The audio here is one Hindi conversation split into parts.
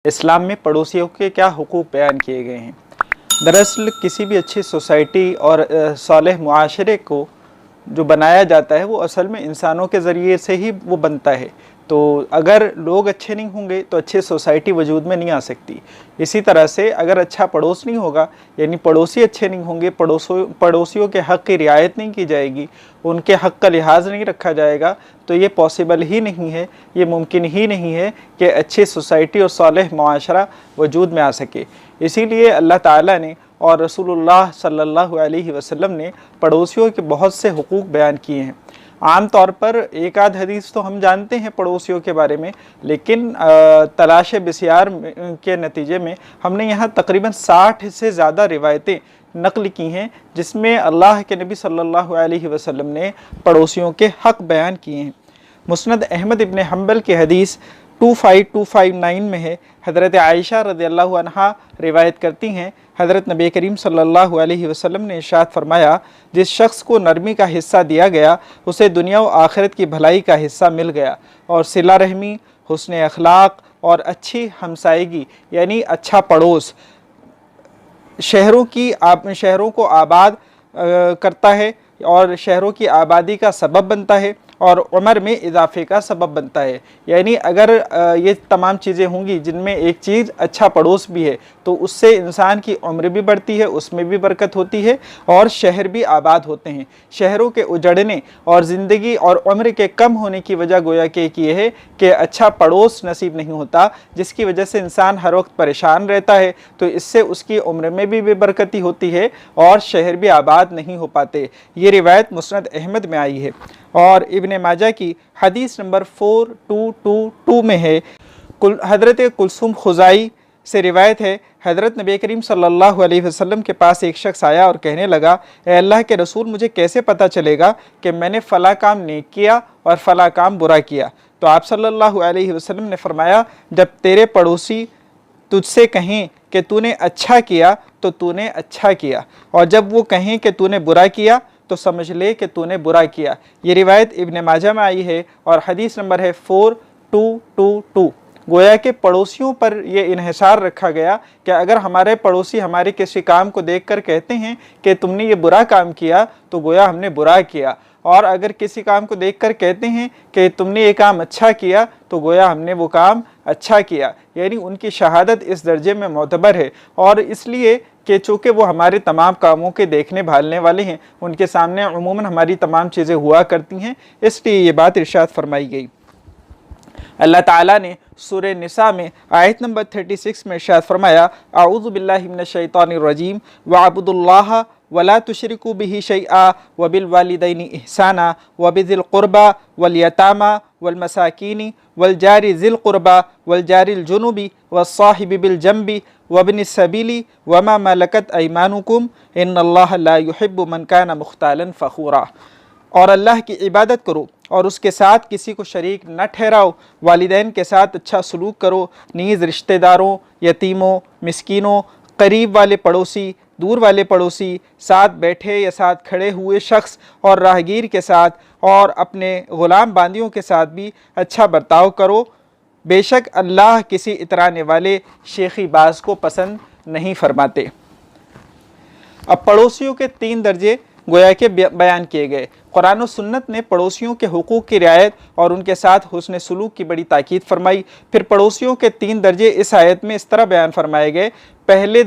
इस्लाम में पड़ोसियों के क्या हुकूक बयान किए गए हैं। दरअसल किसी भी अच्छी सोसाइटी और सालेह मुआशरे को जो बनाया जाता है वो असल में इंसानों के ज़रिए से ही वो बनता है। तो अगर लोग अच्छे नहीं होंगे तो अच्छी सोसाइटी वजूद में नहीं आ सकती। इसी तरह से अगर अच्छा पड़ोस नहीं होगा, यानी पड़ोसी अच्छे नहीं होंगे, पड़ोसियों के हक़ की रियायत नहीं की जाएगी, उनके हक़ का लिहाज नहीं रखा जाएगा, तो ये पॉसिबल ही नहीं है, ये मुमकिन ही नहीं है कि अच्छी सोसाइटी और सालेह मुआशरा वजूद में आ सके। इसीलिए अल्लाह ताला ने और रसूलुल्लाह सल्लल्लाहु अलैहि वसल्लम ने पड़ोसियों के बहुत से हुकूक बयान किए हैं। आम तौर पर एक आध हदीस तो हम जानते हैं पड़ोसियों के बारे में, लेकिन तलाश बिस्यार के नतीजे में हमने यहाँ तकरीबन 60 से ज़्यादा रिवायतें नक़ल की हैं जिसमें अल्लाह के नबी सल्लल्लाहु अलैहि वसल्लम ने पड़ोसियों के हक़ बयान किए हैं। मुस्नद अहमद इब्न हम्बल की हदीस 25259 में है। हज़रत आयशा रज़ियल्लाहु अन्हा रिवायत करती हैं, हज़रत नबी करीम सल्लल्लाहु अलैहि वसल्लम ने इरशाद फरमाया, जिस शख्स को नरमी का हिस्सा दिया गया उसे दुनिया और आखिरत की भलाई का हिस्सा मिल गया। और सिला रहमी, हुस्न अखलाक और अच्छी हमसायगी यानी अच्छा पड़ोस शहरों को आबाद करता है और शहरों की आबादी का सबब बनता है और उम्र में इजाफे का सबब बनता है। यानी अगर ये तमाम चीज़ें होंगी जिनमें एक चीज़ अच्छा पड़ोस भी है तो उससे इंसान की उम्र भी बढ़ती है, उसमें भी बरकत होती है और शहर भी आबाद होते हैं। शहरों के उजड़ने और ज़िंदगी और उम्र के कम होने की वजह गोया कि ये है कि अच्छा पड़ोस नसीब नहीं होता, जिसकी वजह से इंसान हर वक्त परेशान रहता है, तो इससे उसकी उम्र में भी बेबरकती होती है और शहर भी आबाद नहीं हो पाते। ये रिवायत मुस्नद अहमद में आई है और इब्न माजा की हदीस नंबर 4222 में है। हज़रत कुलसुम खुज़ाई से रिवायत है, हज़रत नबी करीम सल्लल्लाहु अलैहि वसल्लम के पास एक शख्स आया और कहने लगा, ए अल्लाह के रसूल, मुझे कैसे पता चलेगा कि मैंने फ़ला काम नेक किया और फ़ला काम बुरा किया। तो आप सल्लल्लाहु अलैहि वसल्लम ने फरमाया, जब तेरे पड़ोसी तुझसे कहें कि तूने अच्छा किया तो तूने अच्छा किया, और जब वो कहें कि तूने बुरा किया तो समझ ले कि तूने बुरा किया। ये रिवायत इब्न माजा में आई है और हदीस नंबर है 4222। गोया के पड़ोसियों पर यह इन्हिसार रखा गया कि अगर हमारे पड़ोसी हमारे किसी काम को देखकर कहते हैं कि तुमने ये बुरा काम किया तो गोया हमने बुरा किया, और अगर किसी काम को देखकर कहते हैं कि तुमने ये काम अच्छा किया तो गोया हमने वो काम अच्छा किया। यानी उनकी शहादत इस दर्जे में मोतबर है, और इसलिए कि चूँकि वो हमारे तमाम कामों के देखने भालने वाले हैं, उनके सामने अमूमन हमारी तमाम चीज़ें हुआ करती हैं, इसलिए ये बात इरशाद फरमाई गई। अल्लाह ताला ने सूरह निसा में आयत नंबर 36 में इरशाद फरमाया, आऊज़ु बिल्लाहि मिनश शैतानिर रजीम वअब्दुल्लाह वला तुशरिकू बिही शैआ वबिल वालिदैनि इहसाना वबिज़िल क़ुरबा वल यतामा वल मसाकीनी वल जारि ज़िल क़ुरबा वल जारिल जुनुबी वस्साहिबि बिल जंबी वब्निस सबीली वमा मलकत अयमानुकुम इन्नल्लाह ला युहिब्बु मन काना मुख्तालन फ़खूरा। और अल्लाह की इबादत करो और उसके साथ किसी को शरीक न ठहराओ, वालिदैन के साथ अच्छा सलूक करो, नीज़ रिश्तेदारों, यतीमों, मिस्कीनों, करीब वाले पड़ोसी, दूर वाले पड़ोसी, साथ बैठे या साथ खड़े हुए शख्स और राहगीर के साथ और अपने ग़ुलाम बांदियों के साथ भी अच्छा बर्ताव करो। बेशक अल्लाह किसी इतराने वाले शेखी बाज को पसंद नहीं फरमाते। अब पड़ोसियों के 3 दर्जे गोया के बयान किए गए। कुरान और सुन्नत ने पड़ोसियों के हुकूक की रियायत और उनके साथ हुस्न सलूक की बड़ी ताकीद फरमाई। फिर पड़ोसियों के 3 दर्जे इस आयत में इस तरह बयान फरमाए गए। पहले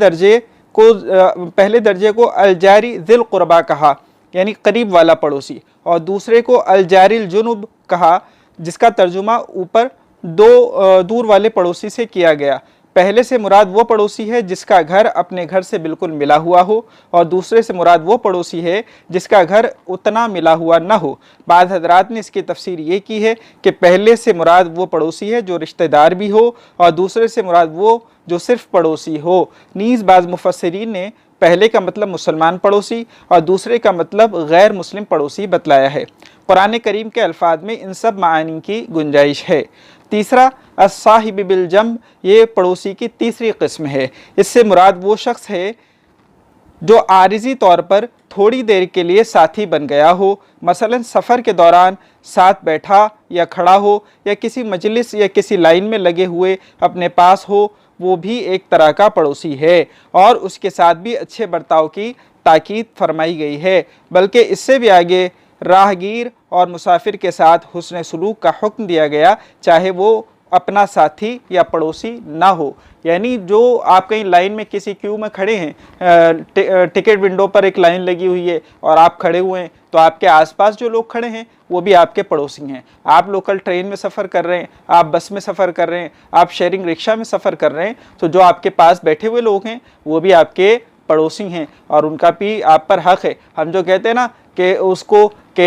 दर्जे को अलजारी ज़िल क़ुरबा कहा, यानी करीब वाला पड़ोसी, और दूसरे को अलजारिल जुनुब कहा, जिसका तर्जुमा ऊपर 2 दूर वाले पड़ोसी से किया गया। पहले से मुराद वो पड़ोसी है जिसका घर अपने घर से बिल्कुल मिला हुआ हो, और दूसरे से मुराद वो पड़ोसी है जिसका घर उतना मिला हुआ न हो। बाद हजरात ने इसकी तफसीर ये की है कि पहले से मुराद वो पड़ोसी है जो रिश्तेदार भी हो, और दूसरे से मुराद वो जो सिर्फ पड़ोसी हो। नीज़ बाज़ मुफस्सिरीन ने पहले का मतलब मुसलमान पड़ोसी और दूसरे का मतलब गैर मुस्लिम पड़ोसी बतलाया है। कुरान करीम के अल्फाज में इन सब मानी की गुंजाइश है। तीसरा, अस्साहिब बिल जंब, ये पड़ोसी की तीसरी किस्म है। इससे मुराद वो शख्स है जो आरिजी तौर पर थोड़ी देर के लिए साथी बन गया हो, मसलन सफ़र के दौरान साथ बैठा या खड़ा हो, या किसी मजलिस या किसी लाइन में लगे हुए अपने पास हो, वो भी एक तरह का पड़ोसी है और उसके साथ भी अच्छे बर्ताव की ताकीद फरमाई गई है। बल्कि इससे भी आगे राहगीर और मुसाफिर के साथ हुस्न सलूक का हुक्म दिया गया, चाहे वो अपना साथी या पड़ोसी ना हो। यानी जो आप कहीं लाइन में किसी क्यू में खड़े हैं, टिकट विंडो पर एक लाइन लगी हुई है और आप खड़े हुए हैं, तो आपके आसपास जो लोग खड़े हैं वो भी आपके पड़ोसी हैं। आप लोकल ट्रेन में सफ़र कर रहे हैं, आप बस में सफ़र कर रहे हैं, आप शेयरिंग रिक्शा में सफ़र कर रहे हैं, तो जो आपके पास बैठे हुए लोग हैं वो भी आपके पड़ोसी हैं और उनका भी आप पर हक है। हम जो कहते हैं ना कि उसको कि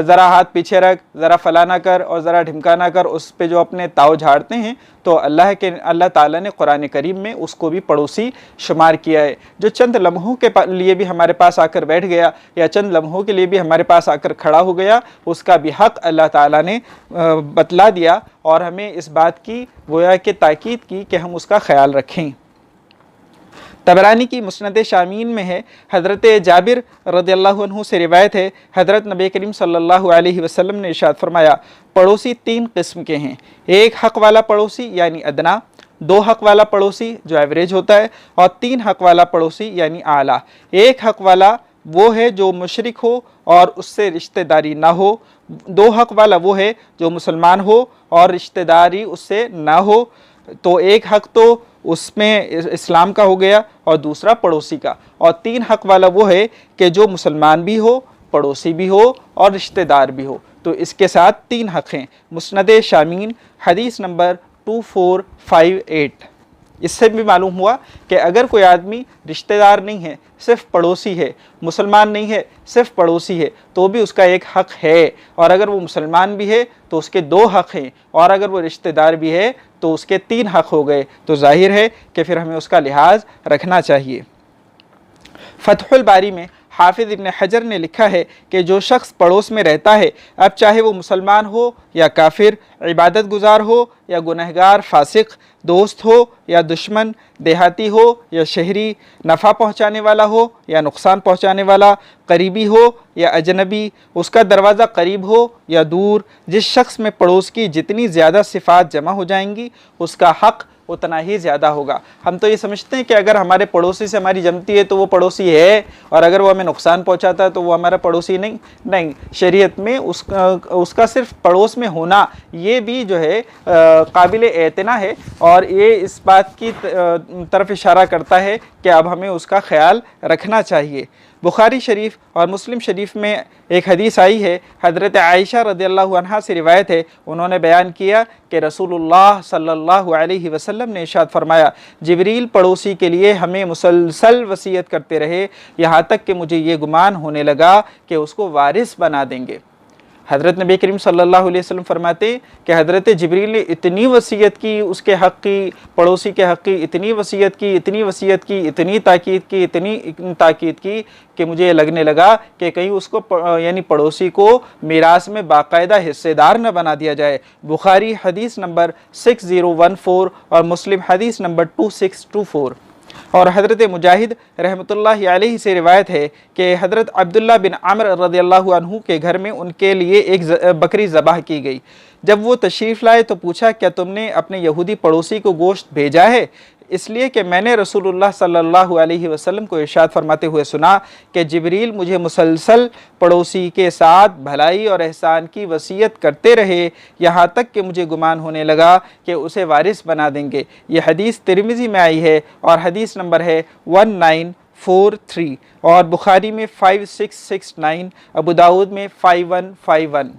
ज़रा हाथ पीछे रख, ज़रा फलाना कर और ज़रा ढिमकाना कर, उस पे जो अपने ताव झाड़ते हैं, तो अल्लाह ताला ने कुरान करीम में उसको भी पड़ोसी शुमार किया है। जो चंद लम्हों के लिए भी हमारे पास आकर बैठ गया या चंद लम्हों के लिए भी हमारे पास आकर खड़ा हो गया, उसका भी हक़ अल्लाह ताला ने बतला दिया और हमें इस बात की गोया कि ताकीद की कि हम उसका ख्याल रखें। तबरानी की मुस्नद शामीन में है, हज़रत जाबिर रज़ियल्लाहु अन्हु से रिवायत है, हज़रत नबी करीम सल्लल्लाहु अलैहि वसल्लम ने इरशाद फरमाया, पड़ोसी 3 किस्म के हैं। एक हक़ वाला पड़ोसी यानी अदना, 2 हक़ वाला पड़ोसी जो एवरेज होता है, और 3 हक़ वाला पड़ोसी यानी आला। एक हक़ वाला वो है जो मुशरिक हो और उससे रिश्तेदारी ना हो। 2 हक़ वाला वो है जो मुसलमान हो और रिश्तेदारी उससे ना हो। तो एक हक़ तो उसमें इस्लाम का हो गया और दूसरा पड़ोसी का, और 3 हक़ वाला वो है कि जो मुसलमान भी हो, पड़ोसी भी हो और रिश्तेदार भी हो। तो इसके साथ 3 हक़ हैं। मुस्नद शामीन हदीस नंबर 2458। इससे भी मालूम हुआ कि अगर कोई आदमी रिश्तेदार नहीं है, सिर्फ पड़ोसी है, मुसलमान नहीं है, सिर्फ पड़ोसी है, तो भी उसका एक हक़ है। और अगर वो मुसलमान भी है तो उसके 2 हक़ हैं, और अगर वो रिश्तेदार भी है तो उसके 3 हक़ हो गए। तो जाहिर है कि फिर हमें उसका लिहाज रखना चाहिए। फतहुल बारी में हाफिज़ इब्न हजर ने लिखा है कि जो शख्स पड़ोस में रहता है, अब चाहे वो मुसलमान हो या काफिर, इबादत गुजार हो या गुनहगार फासिक, दोस्त हो या दुश्मन, देहाती हो या शहरी, नफ़ा पहुँचाने वाला हो या नुकसान पहुँचाने वाला, करीबी हो या अजनबी, उसका दरवाज़ा करीब हो या दूर, जिस शख्स में पड़ोस की जितनी ज़्यादा सिफ़ात जमा हो जाएंगी उसका हक़ उतना ही ज़्यादा होगा। हम तो ये समझते हैं कि अगर हमारे पड़ोसी से हमारी जमती है तो वो पड़ोसी है, और अगर वो हमें नुकसान पहुंचाता है तो वो हमारा पड़ोसी नहीं। शरीयत में उसका सिर्फ पड़ोस में होना ये भी जो है काबिल एतना है, और ये इस बात की तरफ इशारा करता है कि अब हमें उसका ख्याल रखना चाहिए। बुखारी शरीफ और मुस्लिम शरीफ में एक हदीस आई है, हज़रत आयशा रज़ियल्लाहु अन्हा से रिवायत है, उन्होंने बयान किया कि रसूलुल्लाह सल्लल्लाहु अलैहि वसल्लम ने इरशाद फरमाया, जिब्रील पड़ोसी के लिए हमें मुसलसल वसीयत करते रहे, यहाँ तक कि मुझे ये गुमान होने लगा कि उसको वारिस बना देंगे। हज़रत नबी करीम सल्लल्लाहु अलैहि वसल्लम फरमाते कि हज़रत जिब्रील ने इतनी वसीयत की उसके हक़ की, पड़ोसी के हक़ की, इतनी वसीयत की, इतनी ताकीद की कि मुझे लगने लगा कि कहीं उसको यानी पड़ोसी को मीरास में बाकायदा हिस्सेदार न बना दिया जाए। बुखारी हदीस नंबर 6014 और मुस्लिम हदीस नंबर 2624। और हज़रत मुजाहिद रहमतुल्लाहि अलैहि से रिवायत है कि हज़रत अब्दुल्ला बिन अमर रज़ियल्लाहु अन्हु के घर में उनके लिए एक बकरी ज़बाह की गई। जब वो तशरीफ़ लाए तो पूछा, क्या तुमने अपने यहूदी पड़ोसी को गोश्त भेजा है? इसलिए कि मैंने रसूलुल्लाह सल्लल्लाहु अलैहि वसल्लम को इरशाद फरमाते हुए सुना कि जिब्रील मुझे मुसलसल पड़ोसी के साथ भलाई और एहसान की वसीयत करते रहे, यहाँ तक कि मुझे गुमान होने लगा कि उसे वारिस बना देंगे। ये हदीस तिरमिज़ी में आई है और हदीस नंबर है 1943, और बुखारी में 5669, अबू दाऊद में 5151।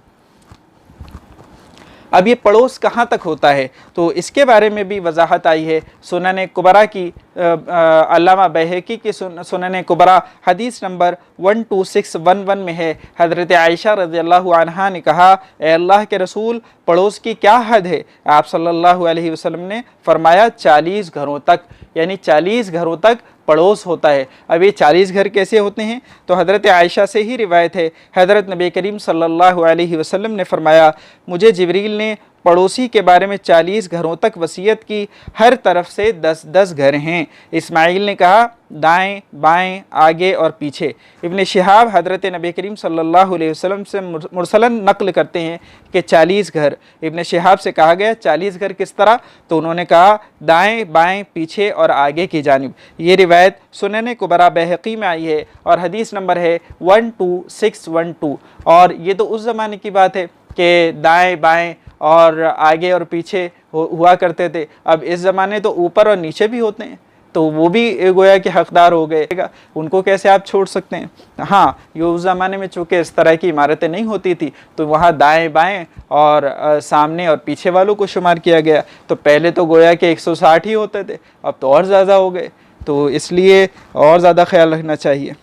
अब ये पड़ोस कहाँ तक होता है, तो इसके बारे में भी वजाहत आई है। सुनन कुबरा की अल्लामा बैहकी की सुनन कुबरा हदीस नंबर 12611 में है, हज़रत आयशा रज़ियल्लाहु अन्हा ने कहा, ए अल्लाह के रसूल, पड़ोस की क्या हद है? आप सल्लल्लाहु अलैहि वसल्लम ने फरमाया 40 घरों तक, यानी 40 घरों तक पड़ोस होता है। अब ये 40 घर कैसे होते हैं? तो हज़रत आयशा से ही रिवायत है, हज़रत नबी करीम सल्लल्लाहु अलैहि वसल्लम ने फरमाया, मुझे जिब्रील ने पड़ोसी के बारे में 40 घरों तक वसीयत की, हर तरफ से 10-10 घर हैं। इस्माइल ने कहा दाएं बाएं आगे और पीछे। इब्न शिहाब हज़रत नबी करीम सल्लल्लाहु अलैहि वसल्लम से मुरसलन नक़ल करते हैं कि 40 घर। इब्न शिहाब से कहा गया 40 घर किस तरह, तो उन्होंने कहा दाएं बाएं पीछे और आगे की जानिब। ये रिवायत सुनन कुबरा बैहक़ी में आई है और हदीस नंबर है 12612। और ये तो उस ज़माने की बात है कि दाएं बाएं और आगे और पीछे हुआ करते थे। अब इस ज़माने तो ऊपर और नीचे भी होते हैं, तो वो भी गोया कि हकदार हो गए, उनको कैसे आप छोड़ सकते हैं। हाँ, ये उस ज़माने में चूँकि इस तरह की इमारतें नहीं होती थी तो वहाँ दाएं बाएं और सामने और पीछे वालों को शुमार किया गया। तो पहले तो गोया कि 160 ही होते थे, अब तो और ज़्यादा हो गए, तो इसलिए और ज़्यादा ख्याल रखना चाहिए।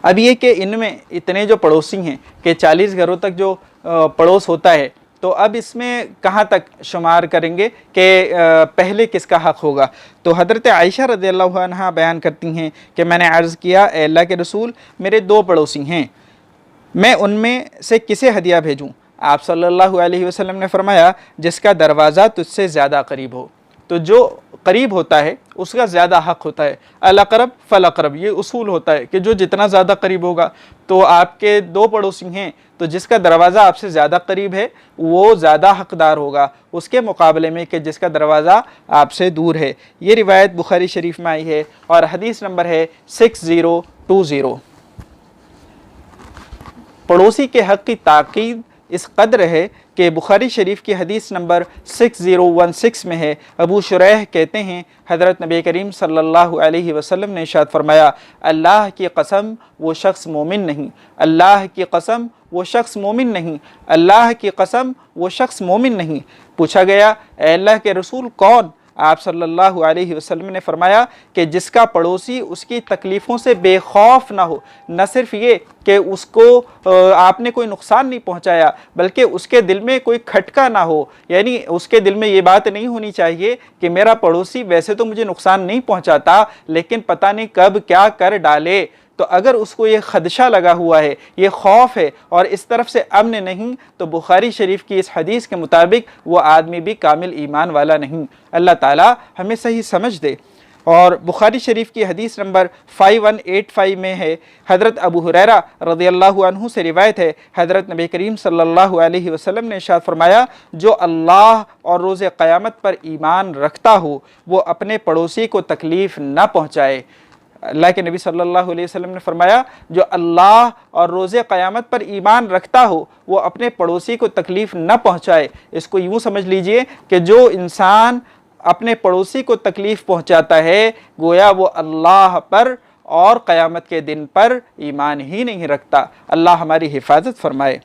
अब ये कि इनमें इतने जो पड़ोसी हैं कि 40 घरों तक जो पड़ोस होता है, तो अब इसमें कहाँ तक शुमार करेंगे कि पहले किसका हक़ होगा। तो हज़रत आयशा रज़ियल्लाहु अन्हा बयान करती हैं कि मैंने अर्ज़ किया, ए अल्लाह के रसूल, मेरे 2 पड़ोसी हैं, मैं उनमें से किसे हदिया भेजूँ। आप सल्लल्लाहु अलैहि वसल्लम ने फरमाया जिसका दरवाज़ा तुझसे ज़्यादा करीब हो। तो जो करीब होता है उसका ज़्यादा हक़ होता है। अल-अक़रब फ़ल-अक़रब, ये उसूल होता है कि जो जितना ज़्यादा करीब होगा। तो आपके 2 पड़ोसी हैं, तो जिसका दरवाज़ा आपसे ज़्यादा करीब है वो ज़्यादा हक़दार होगा उसके मुकाबले में कि जिसका दरवाज़ा आपसे दूर है। ये रिवायत बुखारी शरीफ में आई है और हदीस नंबर है 6020। पड़ोसी के हक़ की ताक़ीद इस कदर है कि बुखारी शरीफ की हदीस नंबर 6016 में है। अबू शुरैह कहते हैं हज़रत नबी करीम सल्लल्लाहु अलैहि वसल्लम ने इरशाद फरमाया, अल्लाह की कसम वो शख्स मोमिन नहीं, अल्लाह की कसम वो शख्स मोमिन नहीं, अल्लाह की कसम वो शख्स मोमिन नहीं। पूछा गया, ए अल्लाह के रसूल कौन? आप सल्लल्लाहु अलैहि वसल्लम ने फरमाया कि जिसका पड़ोसी उसकी तकलीफ़ों से बेखौफ ना हो। न सिर्फ ये कि उसको आपने कोई नुकसान नहीं पहुंचाया, बल्कि उसके दिल में कोई खटका ना हो, यानी उसके दिल में ये बात नहीं होनी चाहिए कि मेरा पड़ोसी वैसे तो मुझे नुकसान नहीं पहुंचाता लेकिन पता नहीं कब क्या कर डाले। तो अगर उसको ये खदशा लगा हुआ है, ये खौफ है और इस तरफ से अमन नहीं, तो बुखारी शरीफ की इस हदीस के मुताबिक वो आदमी भी कामिल ईमान वाला नहीं। अल्लाह ताला हमें सही समझ दे। और बुखारी शरीफ की हदीस नंबर 5185 में है, हज़रत अबू हुरैरा रज़ियल्लाहु अन्हु से रिवायत है, हज़रत नबी करीम सल्लल्लाहु अलैहि वसल्लम ने इरशाद फरमाया, जो अल्लाह और रोज़े क़यामत पर ईमान रखता हो वो अपने पड़ोसी को तकलीफ़ न पहुँचाए। अल्लाह के नबी सल्लल्लाहु अलैहि वसल्लम ने फरमाया, जो अल्लाह और रोज़े क़यामत पर ईमान रखता हो वो अपने पड़ोसी को तकलीफ़ न पहुँचाए। इसको यूँ समझ लीजिए कि जो इंसान अपने पड़ोसी को तकलीफ़ पहुँचाता है गोया वो अल्लाह पर और क़यामत के दिन पर ईमान ही नहीं रखता। अल्लाह हमारी हिफाजत फरमाए।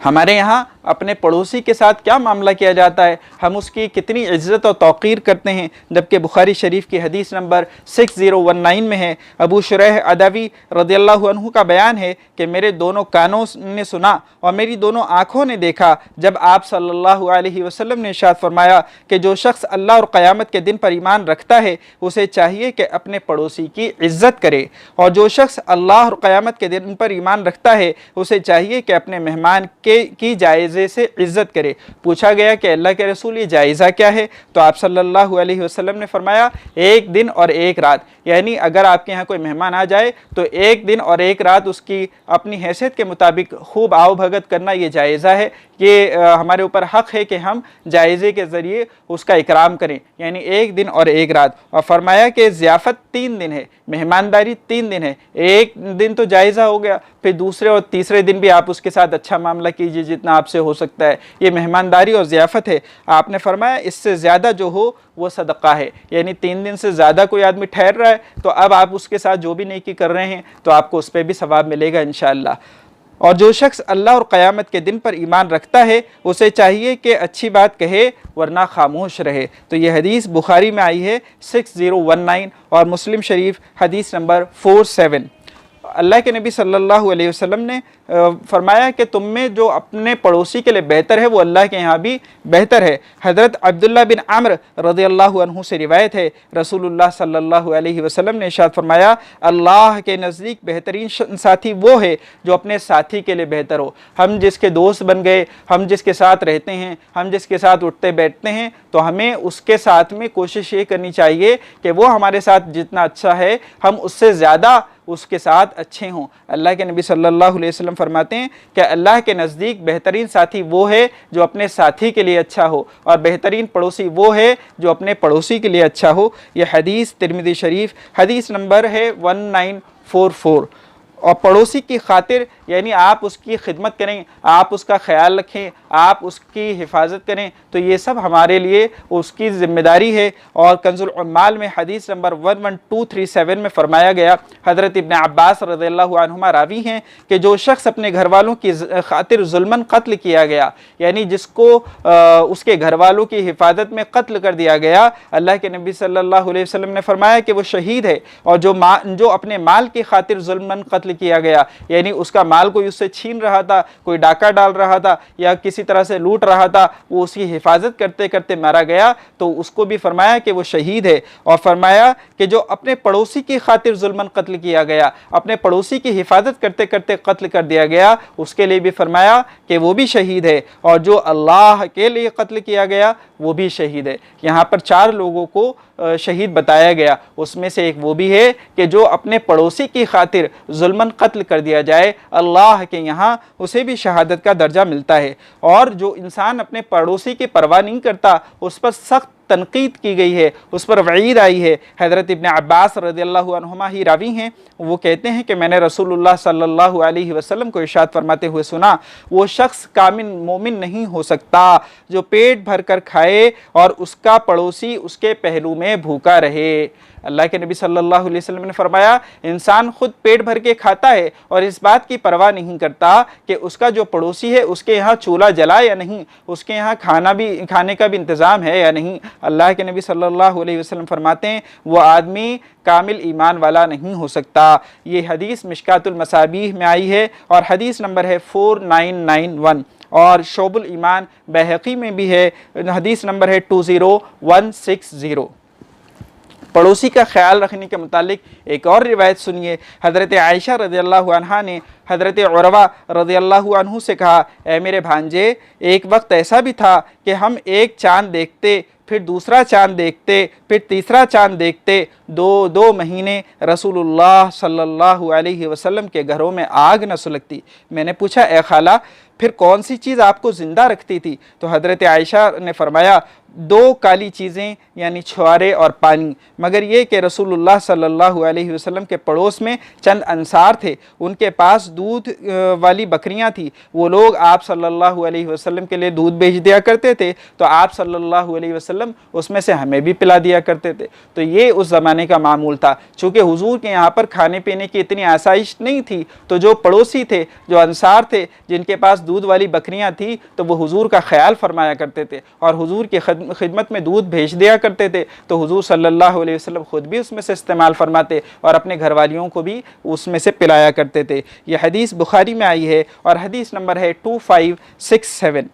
हमारे यहाँ अपने पड़ोसी के साथ क्या मामला किया जाता है, हम उसकी कितनी इज़्ज़त और तौक़ीर करते हैं, जबकि बुखारी शरीफ की हदीस नंबर 6019 में है। अबू शुरैह अदवी रज़ियल्लाहु अन्हु का बयान है कि मेरे दोनों कानों ने सुना और मेरी दोनों आँखों ने देखा जब आप सल्लल्लाहु अलैहि वसल्लम ने इरशाद फरमाया कि जो शख्स अल्लाह और क़यामत के दिन पर ईमान रखता है उसे चाहिए कि अपने पड़ोसी की इज़्ज़त करे, और जो शख्स अल्लाह और क़यामत के दिन पर ईमान रखता है उसे चाहिए कि अपने मेहमान की जायज़े से इज़्ज़त करे। पूछा गया कि अल्लाह के रसूल ये जायज़ा क्या है, तो आप सल्लल्लाहु अलैहि वसल्लम ने फरमाया 1 दिन और 1 रात, यानी अगर आपके यहाँ कोई मेहमान आ जाए तो 1 दिन और 1 रात उसकी अपनी हैसियत के मुताबिक खूब आओ भगत करना ये जायज़ा है। ये हमारे ऊपर हक़ है कि हम जायज़े के ज़रिए उसका इकराम करें, यानी 1 दिन और 1 रात। और फरमाया कि ज़ियाफ़त 3 दिन है, मेहमानदारी 3 दिन है। 1 दिन तो जायज़ा हो गया, फिर दूसरे और तीसरे दिन भी आप उसके साथ अच्छा मामला कीजिए जितना आपसे हो सकता है, ये मेहमानदारी और ज़ियाफ़त है। आपने फरमाया इससे ज़्यादा जो हो वो सदक़ा है, यानी 3 दिन से ज़्यादा कोई आदमी ठहर रहा है तो अब आप उसके साथ जो भी नेकी कर रहे हैं तो आपको उस पर भी सवाब मिलेगा इंशाअल्लाह। और जो शख्स अल्लाह और क़यामत के दिन पर ईमान रखता है उसे चाहिए कि अच्छी बात कहे वरना खामोश रहे। तो ये हदीस बुखारी में आई है 6019 और मुस्लिम शरीफ हदीस नंबर 47। अल्लाह के नबी सल्लल्लाहु अलैहि वसल्लम ने फरमाया कि तुम में जो अपने पड़ोसी के लिए बेहतर है वो अल्लाह के यहाँ भी बेहतर है। हज़रत अब्दुल्ला बिन अम्र रज़ियल्लाहु अन्हु से रिवायत है, रसूलुल्लाह सल्लल्लाहु अलैहि वसल्लम ने इरशाद फरमाया, अल्लाह के नज़दीक बेहतरीन साथी वो है जो अपने साथी के लिए बेहतर हो। हम जिसके दोस्त बन गए, हम जिसके साथ रहते हैं, हम जिसके साथ उठते बैठते हैं, तो हमें उसके साथ में कोशिश ये करनी चाहिए कि वो हमारे साथ जितना अच्छा है हम उससे ज़्यादा उसके साथ अच्छे हों। अल्लाह के नबी सल्लल्लाहु अलैहि वसल्लम फरमाते हैं कि अल्लाह के नज़दीक बेहतरीन साथी वो है जो अपने साथी के लिए अच्छा हो, और बेहतरीन पड़ोसी वो है जो अपने पड़ोसी के लिए अच्छा हो। यह हदीस तिरमिज़ी शरीफ हदीस नंबर है 1944। और पड़ोसी की खातिर यानी आप उसकी खिदमत करें, आप उसका ख्याल रखें, आप उसकी हिफाजत करें, तो ये सब हमारे लिए उसकी ज़िम्मेदारी है। और कंजुल उम्माल में हदीस नंबर 11237 में फरमाया गया, हज़रत इब्न अब्बास रज़ियल्लाहु अन्हुमा रावी हैं कि जो शख्स अपने घर वालों की खातिर जुल्मन कत्ल किया गया, यानी जिसको उसके घर वालों की हिफाजत में कत्ल कर दिया गया, अल्लाह के नबी सल्लल्लाहु अलैहि वसल्लम ने फरमाया कि वो शहीद है। और जो अपने माल की खातिर जुल्मन कत्ल किया गया, यानी उसका माल कोई उससे छीन रहा था, कोई डाका डाल रहा था या किसी तरह से लूट रहा था, वो उसकी हिफाजत करते करते मारा गया, तो उसको भी फरमाया कि वो शहीद है। और फरमाया कि जो अपने पड़ोसी की खातिर जुल्मन कत्ल किया गया, अपने पड़ोसी की हिफाजत करते करते कत्ल कर दिया गया, उसके लिए भी फरमाया कि वो भी शहीद है। और जो अल्लाह के लिए कत्ल किया गया वो भी शहीद है। यहाँ पर 4 लोगों को शहीद बताया गया, उसमें से एक वो भी है कि जो अपने पड़ोसी की खातिर जुल्मन कत्ल कर दिया जाए, अल्लाह के यहाँ उसे भी शहादत का दर्जा मिलता है। और जो इंसान अपने पड़ोसी की परवाह नहीं करता, उस पर सख्त तनकीद की गई है, उस पर वईद आई है। हज़रत इब्न अब्बास रज़ियल्लाहु अन्हुमा ही रावी हैं, वो कहते हैं कि मैंने रसूलुल्लाह सल्लल्लाहु अलैहि वसल्लम को इरशाद फरमाते हुए सुना, वो शख्स कामिल मोमिन नहीं हो सकता जो पेट भर कर खाए और उसका पड़ोसी उसके पहलू में भूखा रहे। अल्लाह के नबी सल्लल्लाहु अलैहि वसल्लम ने फरमाया, इंसान खुद पेट भर के खाता है और इस बात की परवाह नहीं करता कि उसका जो पड़ोसी है उसके यहाँ चूल्हा जला या नहीं, उसके यहाँ खाने का भी इंतज़ाम है या नहीं। अल्लाह के नबी सल्लल्लाहु अलैहि वसल्लम फरमाते हैं, वो आदमी कामिल ईमान वाला नहीं हो सकता। ये हदीस मिशकातुल मसाबीह में आई है और हदीस नंबर है 4991। और शोबुल ईमान बैहक़ी में भी है, हदीस नंबर है 20160। पड़ोसी का ख्याल रखने के मुतालिक एक और रिवायत सुनिए। हज़रत आयशा रज़ियल्लाहु अन्हा ने हज़रत उरवा रज़ियल्लाहु अन्हु से कहा, ए मेरे भांजे, एक वक्त ऐसा भी था कि हम एक चाँद देखते, फिर दूसरा चाँद देखते, फिर तीसरा चाँद देखते, 2 महीने रसूलुल्लाह सल्लल्लाहु अलैहि वसल्लम के घरों में आग न सुलगती। मैंने पूछा, ए खाला, फिर कौन सी चीज़ आपको ज़िंदा रखती थी? तो हज़रत आयशा ने फरमाया, 2 काली चीज़ें यानी छुआरे और पानी। मगर ये कि रसूलुल्लाह सल्लल्लाहु अलैहि वसल्लम के पड़ोस में चंद अंसार थे, उनके पास दूध वाली बकरियां थी। वो लोग आप सल्लल्लाहु अलैहि वसल्लम के लिए दूध भेज दिया करते थे, तो आप सल्लल्लाहु अलैहि वसल्लम उसमें से हमें भी पिला दिया करते थे। तो ये उस ज़माने का मामूल था। चूँकि हुजूर के यहाँ पर खाने पीने की इतनी आसाइश नहीं थी, तो जो पड़ोसी थे, जो अंसार थे, जिनके पास दूध वाली बकरियां थी, तो वो हुजूर का ख्याल फरमाया करते थे और हुजूर की खिदमत में दूध भेज दिया करते थे। तो हुजूर सल्लल्लाहु अलैहि वसल्लम खुद भी उसमें से इस्तेमाल फरमाते और अपने घर वालियों को भी उसमें से पिलाया करते थे। यह हदीस बुखारी में आई है और हदीस नंबर है 2567।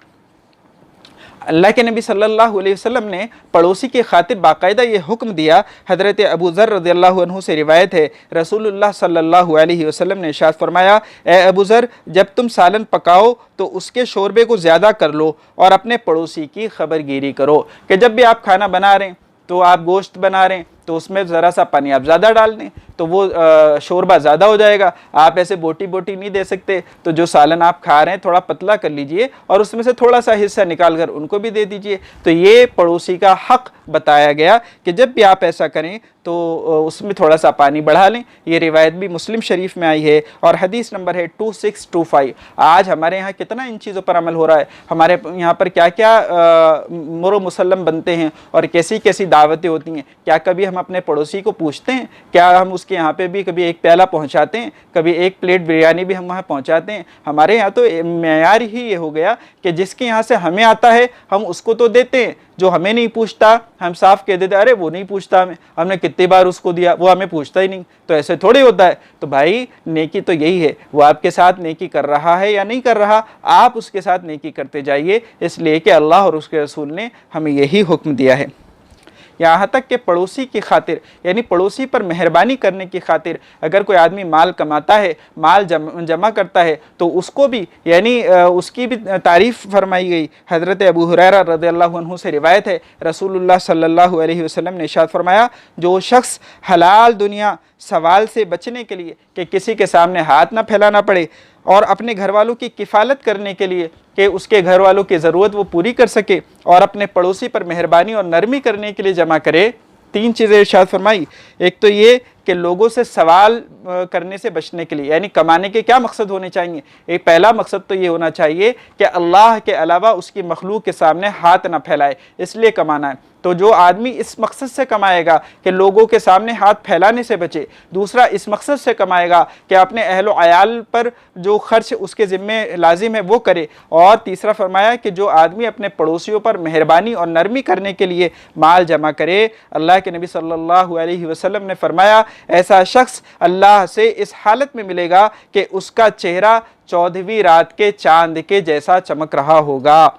अल्लाह के नबी सल्लल्लाहु अलैहि वसल्लम ने पड़ोसी के खातिर बाकायदा ये हुक्म दिया। हज़रत अबू ज़र रज़ियल्लाहु अन्हु से रिवायत है, रसूलुल्लाह सल्लल्लाहु अलैहि वसल्लम ने इरशाद फरमाया, ए अबू ज़र, जब तुम सालन पकाओ तो उसके शोरबे को ज़्यादा कर लो और अपने पड़ोसी की खबरगिरी करो। कि जब भी आप खाना बना रहे हैं, तो आप गोश्त बना रहे हैं, तो उसमें ज़रा सा पानी आप ज़्यादा डाल दें तो वो शोरबा ज़्यादा हो जाएगा। आप ऐसे बोटी बोटी नहीं दे सकते, तो जो सालन आप खा रहे हैं थोड़ा पतला कर लीजिए और उसमें से थोड़ा सा हिस्सा निकाल कर उनको भी दे दीजिए। तो ये पड़ोसी का हक़ बताया गया कि जब भी आप ऐसा करें तो उसमें थोड़ा सा पानी बढ़ा लें। ये रिवायत भी मुस्लिम शरीफ में आई है और हदीस नंबर है 2625। आज हमारे यहाँ कितना इन चीज़ों पर अमल हो रहा है, हमारे यहाँ पर क्या क्या मुरो मुसल्लम बनते हैं और कैसी कैसी दावतें होती हैं। क्या कभी हम अपने पड़ोसी को पूछते हैं? क्या हम उसके यहाँ पे भी कभी एक प्याला पहुँचाते हैं, कभी एक प्लेट बिरयानी भी हम वहाँ पहुँचाते हैं? हमारे यहाँ तो मेयार ही ये हो गया कि जिसके यहाँ से हमें आता है हम उसको तो देते हैं, जो हमें नहीं पूछता हम साफ कह देते अरे वो नहीं पूछता हमें, हमने कितनी बार उसको दिया, वो हमें पूछता ही नहीं। तो ऐसे थोड़ी होता है। तो भाई नेकी तो यही है, वो आपके साथ नेकी कर रहा है या नहीं कर रहा, आप उसके साथ नेकी करते जाइए, इसलिए कि अल्लाह और उसके रसूल ने हमें यही हुक्म दिया है। यहाँ तक कि पड़ोसी की खातिर यानी पड़ोसी पर मेहरबानी करने की खातिर अगर कोई आदमी माल कमाता है, माल जमा करता है, तो उसको भी यानी उसकी भी तारीफ़ फरमाई गई। हज़रत अबू हुरैरा रज़ियल्लाहु अन्हु से रिवायत है, रसूलुल्लाह सल्लल्लाहु अलैहि वसल्लम ने इरशाद फरमाया, जो शख्स हलाल दुनिया सवाल से बचने के लिए कि किसी के सामने हाथ ना फैलाना पड़े और अपने घर वालों की किफ़ालत करने के लिए कि उसके घर वालों की ज़रूरत वो पूरी कर सके और अपने पड़ोसी पर मेहरबानी और नरमी करने के लिए जमा करे, 3 चीज़ें इरशाद फरमाई। एक तो ये कि लोगों से सवाल करने से बचने के लिए, यानी कमाने के क्या मकसद होने चाहिए? एक पहला मकसद तो ये होना चाहिए कि अल्लाह के अलावा उसकी मखलूक के सामने हाथ ना फैलाए, इसलिए कमाना है। तो जो आदमी इस मकसद से कमाएगा कि लोगों के सामने हाथ फैलाने से बचे, दूसरा इस मकसद से कमाएगा कि अपने अहल अयाल पर जो खर्च उसके ज़िम्मे लाजिम है वो करे, और तीसरा फरमाया कि जो आदमी अपने पड़ोसियों पर मेहरबानी और नरमी करने के लिए माल जमा करे। अल्लाह के नबी सल्लल्लाहु अलैहि वसल्लम ने फरमाया, ऐसा शख्स अल्लाह से इस हालत में मिलेगा कि उसका चेहरा 14वीं रात के चांद के जैसा चमक रहा होगा।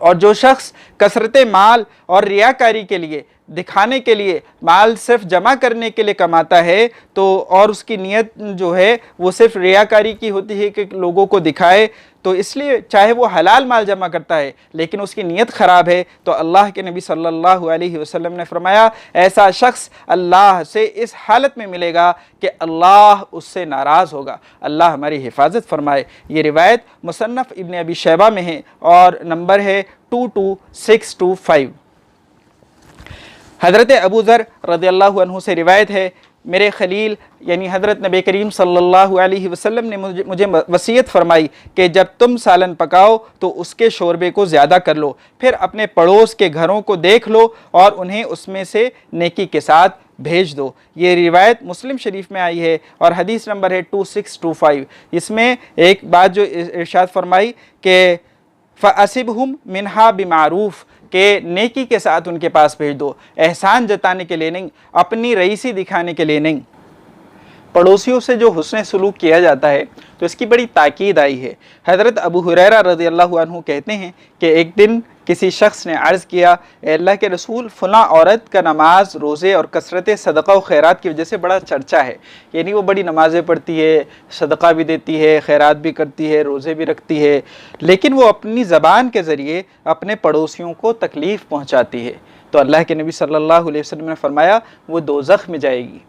और जो शख्स कसरत माल और रियाकारी के लिए, दिखाने के लिए, माल सिर्फ जमा करने के लिए कमाता है, तो और उसकी नीयत जो है वो सिर्फ रियाकारी की होती है कि लोगों को दिखाए, तो इसलिए चाहे वो हलाल माल जमा करता है लेकिन उसकी नीयत ख़राब है, तो अल्लाह के नबी सल्लल्लाहु अलैहि वसल्लम ने फरमाया, ऐसा शख्स अल्लाह से इस हालत में मिलेगा कि अल्लाह उससे नाराज़ होगा। अल्लाह हमारी हिफाजत फरमाए। ये रिवायत मुसन्नफ़ इब्न अबी शैबा में है और नंबर है 22625। हज़रत अबू ज़र रज़ियल्लाहु अन्हु से रिवायत है, मेरे खलील यानी हज़रत नबी करीम सल्लल्लाहु अलैहि वसल्लम ने मुझे वसीयत फरमाई कि जब तुम सालन पकाओ तो उसके शोरबे को ज़्यादा कर लो, फिर अपने पड़ोस के घरों को देख लो और उन्हें उसमें से नेकी के साथ भेज दो। ये रिवायत मुस्लिम शरीफ में आई है और हदीस नंबर है 2625। इसमें एक बात जो इरशाद फरमाई कि फ़असिबहुम मिन्हा बिमारूफ़, के नेकी के साथ उनके पास भेज दो, एहसान जताने के लिए नहीं, अपनी रईसी दिखाने के लिए नहीं। पड़ोसियों से जो हुस्न सलूक किया जाता है तो इसकी बड़ी ताकीद आई है। हज़रत अबू हुरैरा रज़ियल्लाहु अन्हु कहते हैं कि एक दिन किसी शख्स ने अर्ज़ किया, अल्लाह के रसूल, फ़लाँ औरत का नमाज, रोज़े और कसरत सदक़ा व खैरात की वजह से बड़ा चर्चा है, यानी वो बड़ी नमाज़ें पढ़ती है, सदक़ा भी देती है, खैरात भी करती है, रोज़े भी रखती है, लेकिन वो अपनी ज़बान के ज़रिए अपने पड़ोसियों को तकलीफ़ पहुँचाती है। तो अल्लाह के नबी सल्लल्लाहु अलैहि वसल्लम ने फरमाया, वो दोज़ख में जाएगी।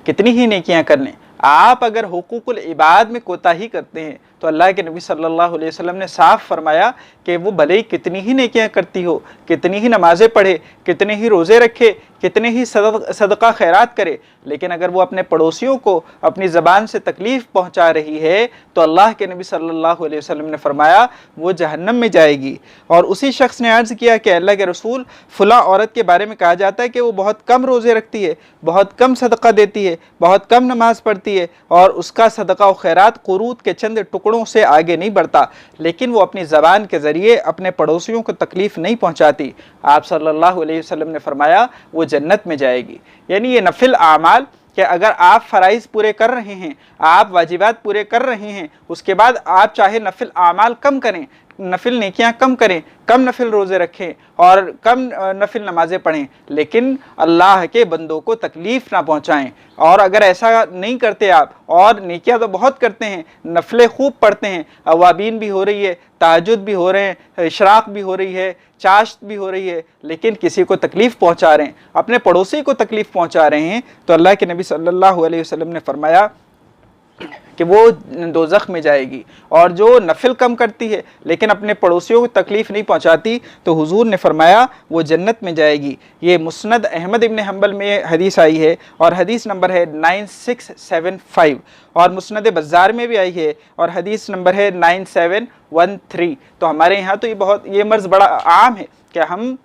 कितनी ही नेकियां कर लें, आप अगर हुकूकुल इबाद में कोताही करते हैं तो अल्लाह के नबी सल्लल्लाहु अलैहि वसल्लम ने साफ फरमाया कि वो भले ही कितनी ही नेकियां करती हो, कितनी ही नमाज़ें पढ़े, कितने ही रोज़े रखे, कितने ही सदक़ा खैरात करे, लेकिन अगर वो अपने पड़ोसियों को अपनी ज़बान से तकलीफ़ पहुँचा रही है तो अल्लाह के नबी सल्लल्लाहु अलैहि वसल्लम ने फरमाया वो जहन्नम में जाएगी। और उसी शख्स ने अर्ज़ किया कि अल्लाह के रसूल, फ़लाँ औरत के बारे में कहा जाता है कि वो बहुत कम रोज़े रखती है, बहुत कम सदक़ा देती है, बहुत कम नमाज़ पढ़ती है और उसका सदक़ा व खैरात क़ुरूत के चंद टुकड़ों से आगे नहीं बढ़ता, लेकिन वो अपनी ज़बान के ज़रिए अपने पड़ोसियों को तकलीफ़ नहीं पहुँचाती। आप सल्लल्लाहु अलैहि वसल्लम ने फरमाया वो जन्नत में जाएगी। यानी ये नफिल आमाल कि अगर आप फ़राइज़ पूरे कर रहे हैं, आप वाजिबात पूरे कर रहे हैं, उसके बाद आप चाहे नफिल आमाल कम करें, नफिल नेकियां कम करें, कम नफिल रोज़े रखें और कम नफिल नमाज़ें पढ़ें, लेकिन अल्लाह के बंदों को तकलीफ़ ना पहुँचाएं। और अगर ऐसा नहीं करते आप, और नेकियां तो बहुत करते हैं, नफलें खूब पढ़ते हैं, अवाबीन भी हो रही है, तहज्जुद भी हो रहे हैं, इशराक भी हो रही है, चाश्त भी हो रही है, लेकिन किसी को तकलीफ़ पहुँचा रहे हैं, अपने पड़ोसी को तकलीफ़ पहुँचा रहे हैं, तो अल्लाह के नबी सल्लल्लाहु अलैहि वसल्लम ने फरमाया कि वो दोज़ख में जाएगी। और जो नफिल कम करती है लेकिन अपने पड़ोसियों को तकलीफ़ नहीं पहुंचाती तो हुजूर ने फरमाया वो जन्नत में जाएगी। ये मुस्नद अहमद इब्न हम्बल में हदीस आई है और हदीस नंबर है 9675 और मुस्नद बज़ार में भी आई है और हदीस नंबर है 9713। तो हमारे यहाँ तो ये मर्ज़ बड़ा आम है कि हम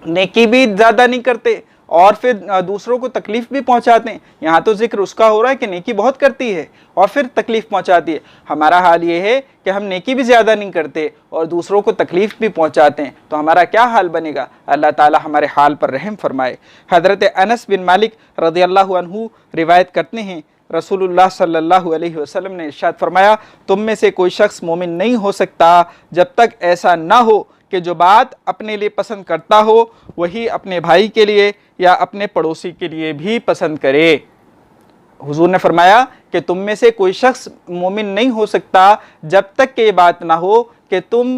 नेकी भी ज़्यादा नहीं करते और फिर दूसरों को तकलीफ भी पहुंचाते हैं। यहाँ तो जिक्र उसका हो रहा है कि नेकी बहुत करती है और फिर तकलीफ पहुंचाती है। हमारा हाल ये है कि हम नेकी भी ज़्यादा नहीं करते और दूसरों को तकलीफ भी पहुंचाते हैं, तो हमारा क्या हाल बनेगा। अल्लाह ताला हमारे हाल पर रहम फरमाए। हज़रत अनस बिन मालिक रज़ियल्लाहु अन्हु रिवायत करते हैं, रसूलुल्लाह सल्लल्लाहु अलैहि वसल्लम ने इरशाद फरमाया, तुम में से कोई शख्स मोमिन नहीं हो सकता जब तक ऐसा ना हो कि जो बात अपने लिए पसंद करता हो वही अपने भाई के लिए या अपने पड़ोसी के लिए भी पसंद करे। हुजूर ने फरमाया कि तुम में से कोई शख्स मोमिन नहीं हो सकता जब तक कि ये बात ना हो कि तुम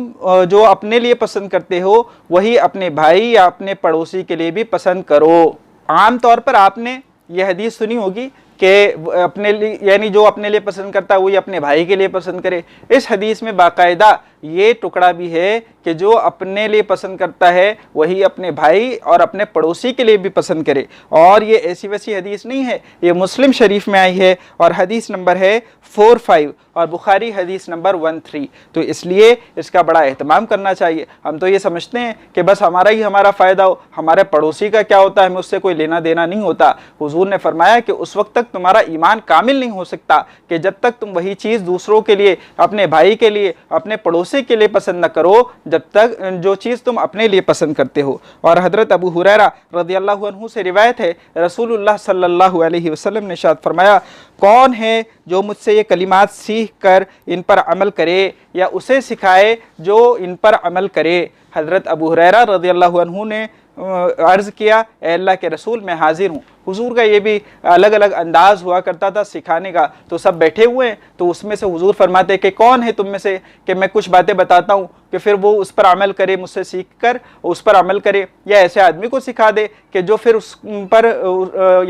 जो अपने लिए पसंद करते हो वही अपने भाई या अपने पड़ोसी के लिए भी पसंद करो। आम तौर पर आपने ये हदीस सुनी होगी कि अपने लिए, यानी जो अपने लिए पसंद करता है वही अपने भाई के लिए पसंद करे। इस हदीस में बाकायदा ये टुकड़ा भी है कि जो अपने लिए पसंद करता है वही अपने भाई और अपने पड़ोसी के लिए भी पसंद करे। और ये ऐसी वैसी हदीस नहीं है, ये मुस्लिम शरीफ में आई है और हदीस नंबर है 45 और बुखारी हदीस नंबर 13। तो इसलिए इसका बड़ा एहतमाम करना चाहिए। हम तो ये समझते हैं कि बस हमारा ही हमारा फ़ायदा हो, हमारे पड़ोसी का क्या होता है हमें उससे कोई लेना देना नहीं होता। हुजूर ने फरमाया कि उस वक्त तक तुम्हारा ईमान कामिल नहीं हो सकता कि जब तक तुम वही चीज़ दूसरों के लिए, अपने भाई के लिए, अपने पड़ोसी के लिए पसंद न करो जब तक जो चीज़ तुम अपने लिए पसंद करते हो। और हज़रत अबू हुरैरा रज़ियल्लाहु अन्हु से रिवायत है, रसूलुल्लाह सल्लल्लाहु अलैहि वसल्लम ने इरशाद फरमाया, कौन है जो मुझसे ये कलिमात सीख कर इन पर अमल करे या उसे सिखाए जो इन पर अमल करे। हज़रत अबू हुरैरा रज़ियल्लाहु अन्हु ने अर्ज़ किया, ए अल्लाह के रसूल मैं हाजिर हूँ। हुजूर का ये भी अलग अलग अंदाज़ हुआ करता था सिखाने का। तो सब बैठे हुए हैं, तो उसमें से हुजूर फरमाते कि कौन है तुम में से कि मैं कुछ बातें बताता हूँ कि फिर वो उस पर अमल करे, मुझसे सीख कर उस पर अमल करे, या ऐसे आदमी को सिखा दे कि जो फिर उस पर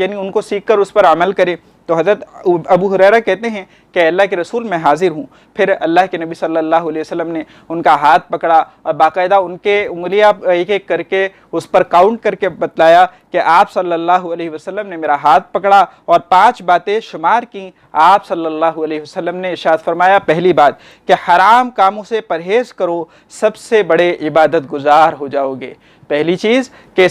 यानी उनको सीख कर उस पर अमल करे। तो हज़रत अबू हुरैरा कहते हैं कि अल्लाह के रसूल मैं हाजिर हूँ। फिर अल्लाह के नबी सल्लल्लाहु अलैहि वसल्लम ने उनका हाथ पकड़ा और बाकायदा उनके उंगलियां एक एक करके उस पर काउंट करके बतलाया कि आप सल्लल्लाहु अलैहि वसल्लम ने मेरा हाथ पकड़ा और 5 बातें शुमार की। आप सल्लल्लाहु अलैहि वसल्लम ने इरशाद फरमाया, पहली बात कि हराम कामों से परहेज़ करो, सबसे बड़े इबादत गुजार हो जाओगे। पहली चीज़ कि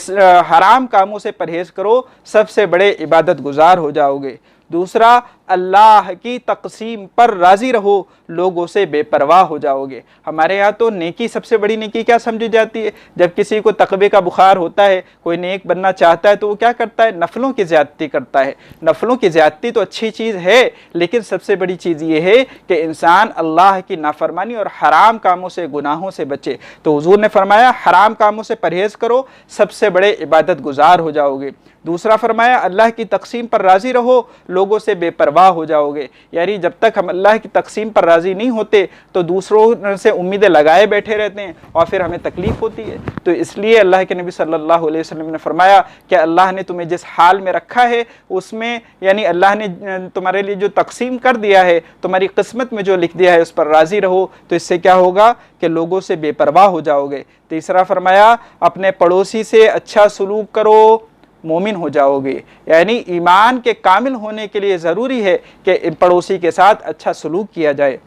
हराम कामों से परहेज़ करो, सबसे बड़े इबादत गुजार हो जाओगे। दूसरा, अल्लाह की तकसीम पर राज़ी रहो, लोगों से बेपरवाह हो जाओगे। हमारे यहाँ तो नेकी, सबसे बड़ी नेकी क्या समझी जाती है? जब किसी को तकबे का बुखार होता है, कोई नेक बनना चाहता है तो वो क्या करता है? नफलों की ज़्यादती करता है। नफलों की ज़्यादती तो अच्छी चीज़ है, लेकिन सबसे बड़ी चीज़ ये है कि इंसान अल्लाह की नाफरमानी और हराम कामों से, गुनाहों से बचे। तो हुजूर ने फरमाया हराम कामों से परहेज़ करो, सबसे बड़े इबादत गुजार हो जाओगे। दूसरा फरमाया अल्लाह की तकसीम पर राज़ी रहो, लोगों से बेपरवाह हो जाओगे। यानी जब तक हम अल्लाह की तकसीम पर राज़ी नहीं होते तो दूसरों से उम्मीदें लगाए बैठे रहते हैं और फिर हमें तकलीफ़ होती है। तो इसलिए अल्लाह के नबी सल्लल्लाहु अलैहि वसल्लम ने फरमाया कि अल्लाह ने तुम्हें जिस हाल में रखा है उसमें, यानी अल्लाह ने तुम्हारे लिए जो तकसीम कर दिया है, तुम्हारी किस्मत में जो लिख दिया है उस पर राज़ी रहो। तो इससे क्या होगा कि लोगों से बेपरवाह हो जाओगे। तीसरा फरमाया अपने पड़ोसी से अच्छा सलूक करो, मोमिन हो जाओगे। यानी ईमान के कामिल होने के लिए ज़रूरी है कि पड़ोसी के साथ अच्छा सलूक किया जाए।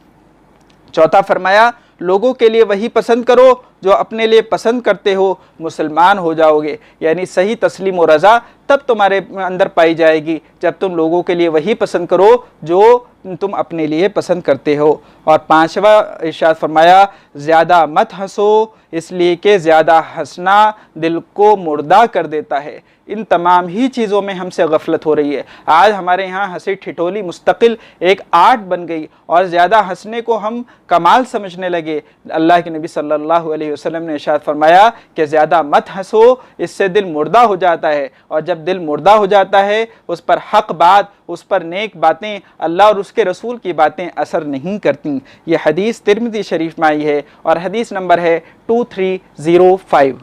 चौथा फरमाया लोगों के लिए वही पसंद करो जो अपने लिए पसंद करते हो, मुसलमान हो जाओगे। यानी सही तस्लीम और रज़ा तब तुम्हारे अंदर पाई जाएगी जब तुम लोगों के लिए वही पसंद करो जो तुम अपने लिए पसंद करते हो। और पांचवा इरशाद फरमाया ज़्यादा मत हंसो, इसलिए कि ज़्यादा हंसना दिल को मुर्दा कर देता है। इन तमाम ही चीज़ों में हमसे गफलत हो रही है। आज हमारे यहाँ हंसी ठिठोली मुस्तकिल एक आर्ट बन गई और ज़्यादा हंसने को हम कमाल समझने लगे। अल्लाह के नबी सल्लल्लाहु अलैहि वसल्लम ने इरशाद फरमाया कि ज़्यादा मत हंसो, इससे दिल मुर्दा हो जाता है, और जब दिल मुर्दा हो जाता है उस पर हक बात, उस पर नेक बातें, अल्लाह और उसके रसूल की बातें असर नहीं करती। ये हदीस तिर्मिज़ी शरीफ में आई है और हदीस नंबर है 2305।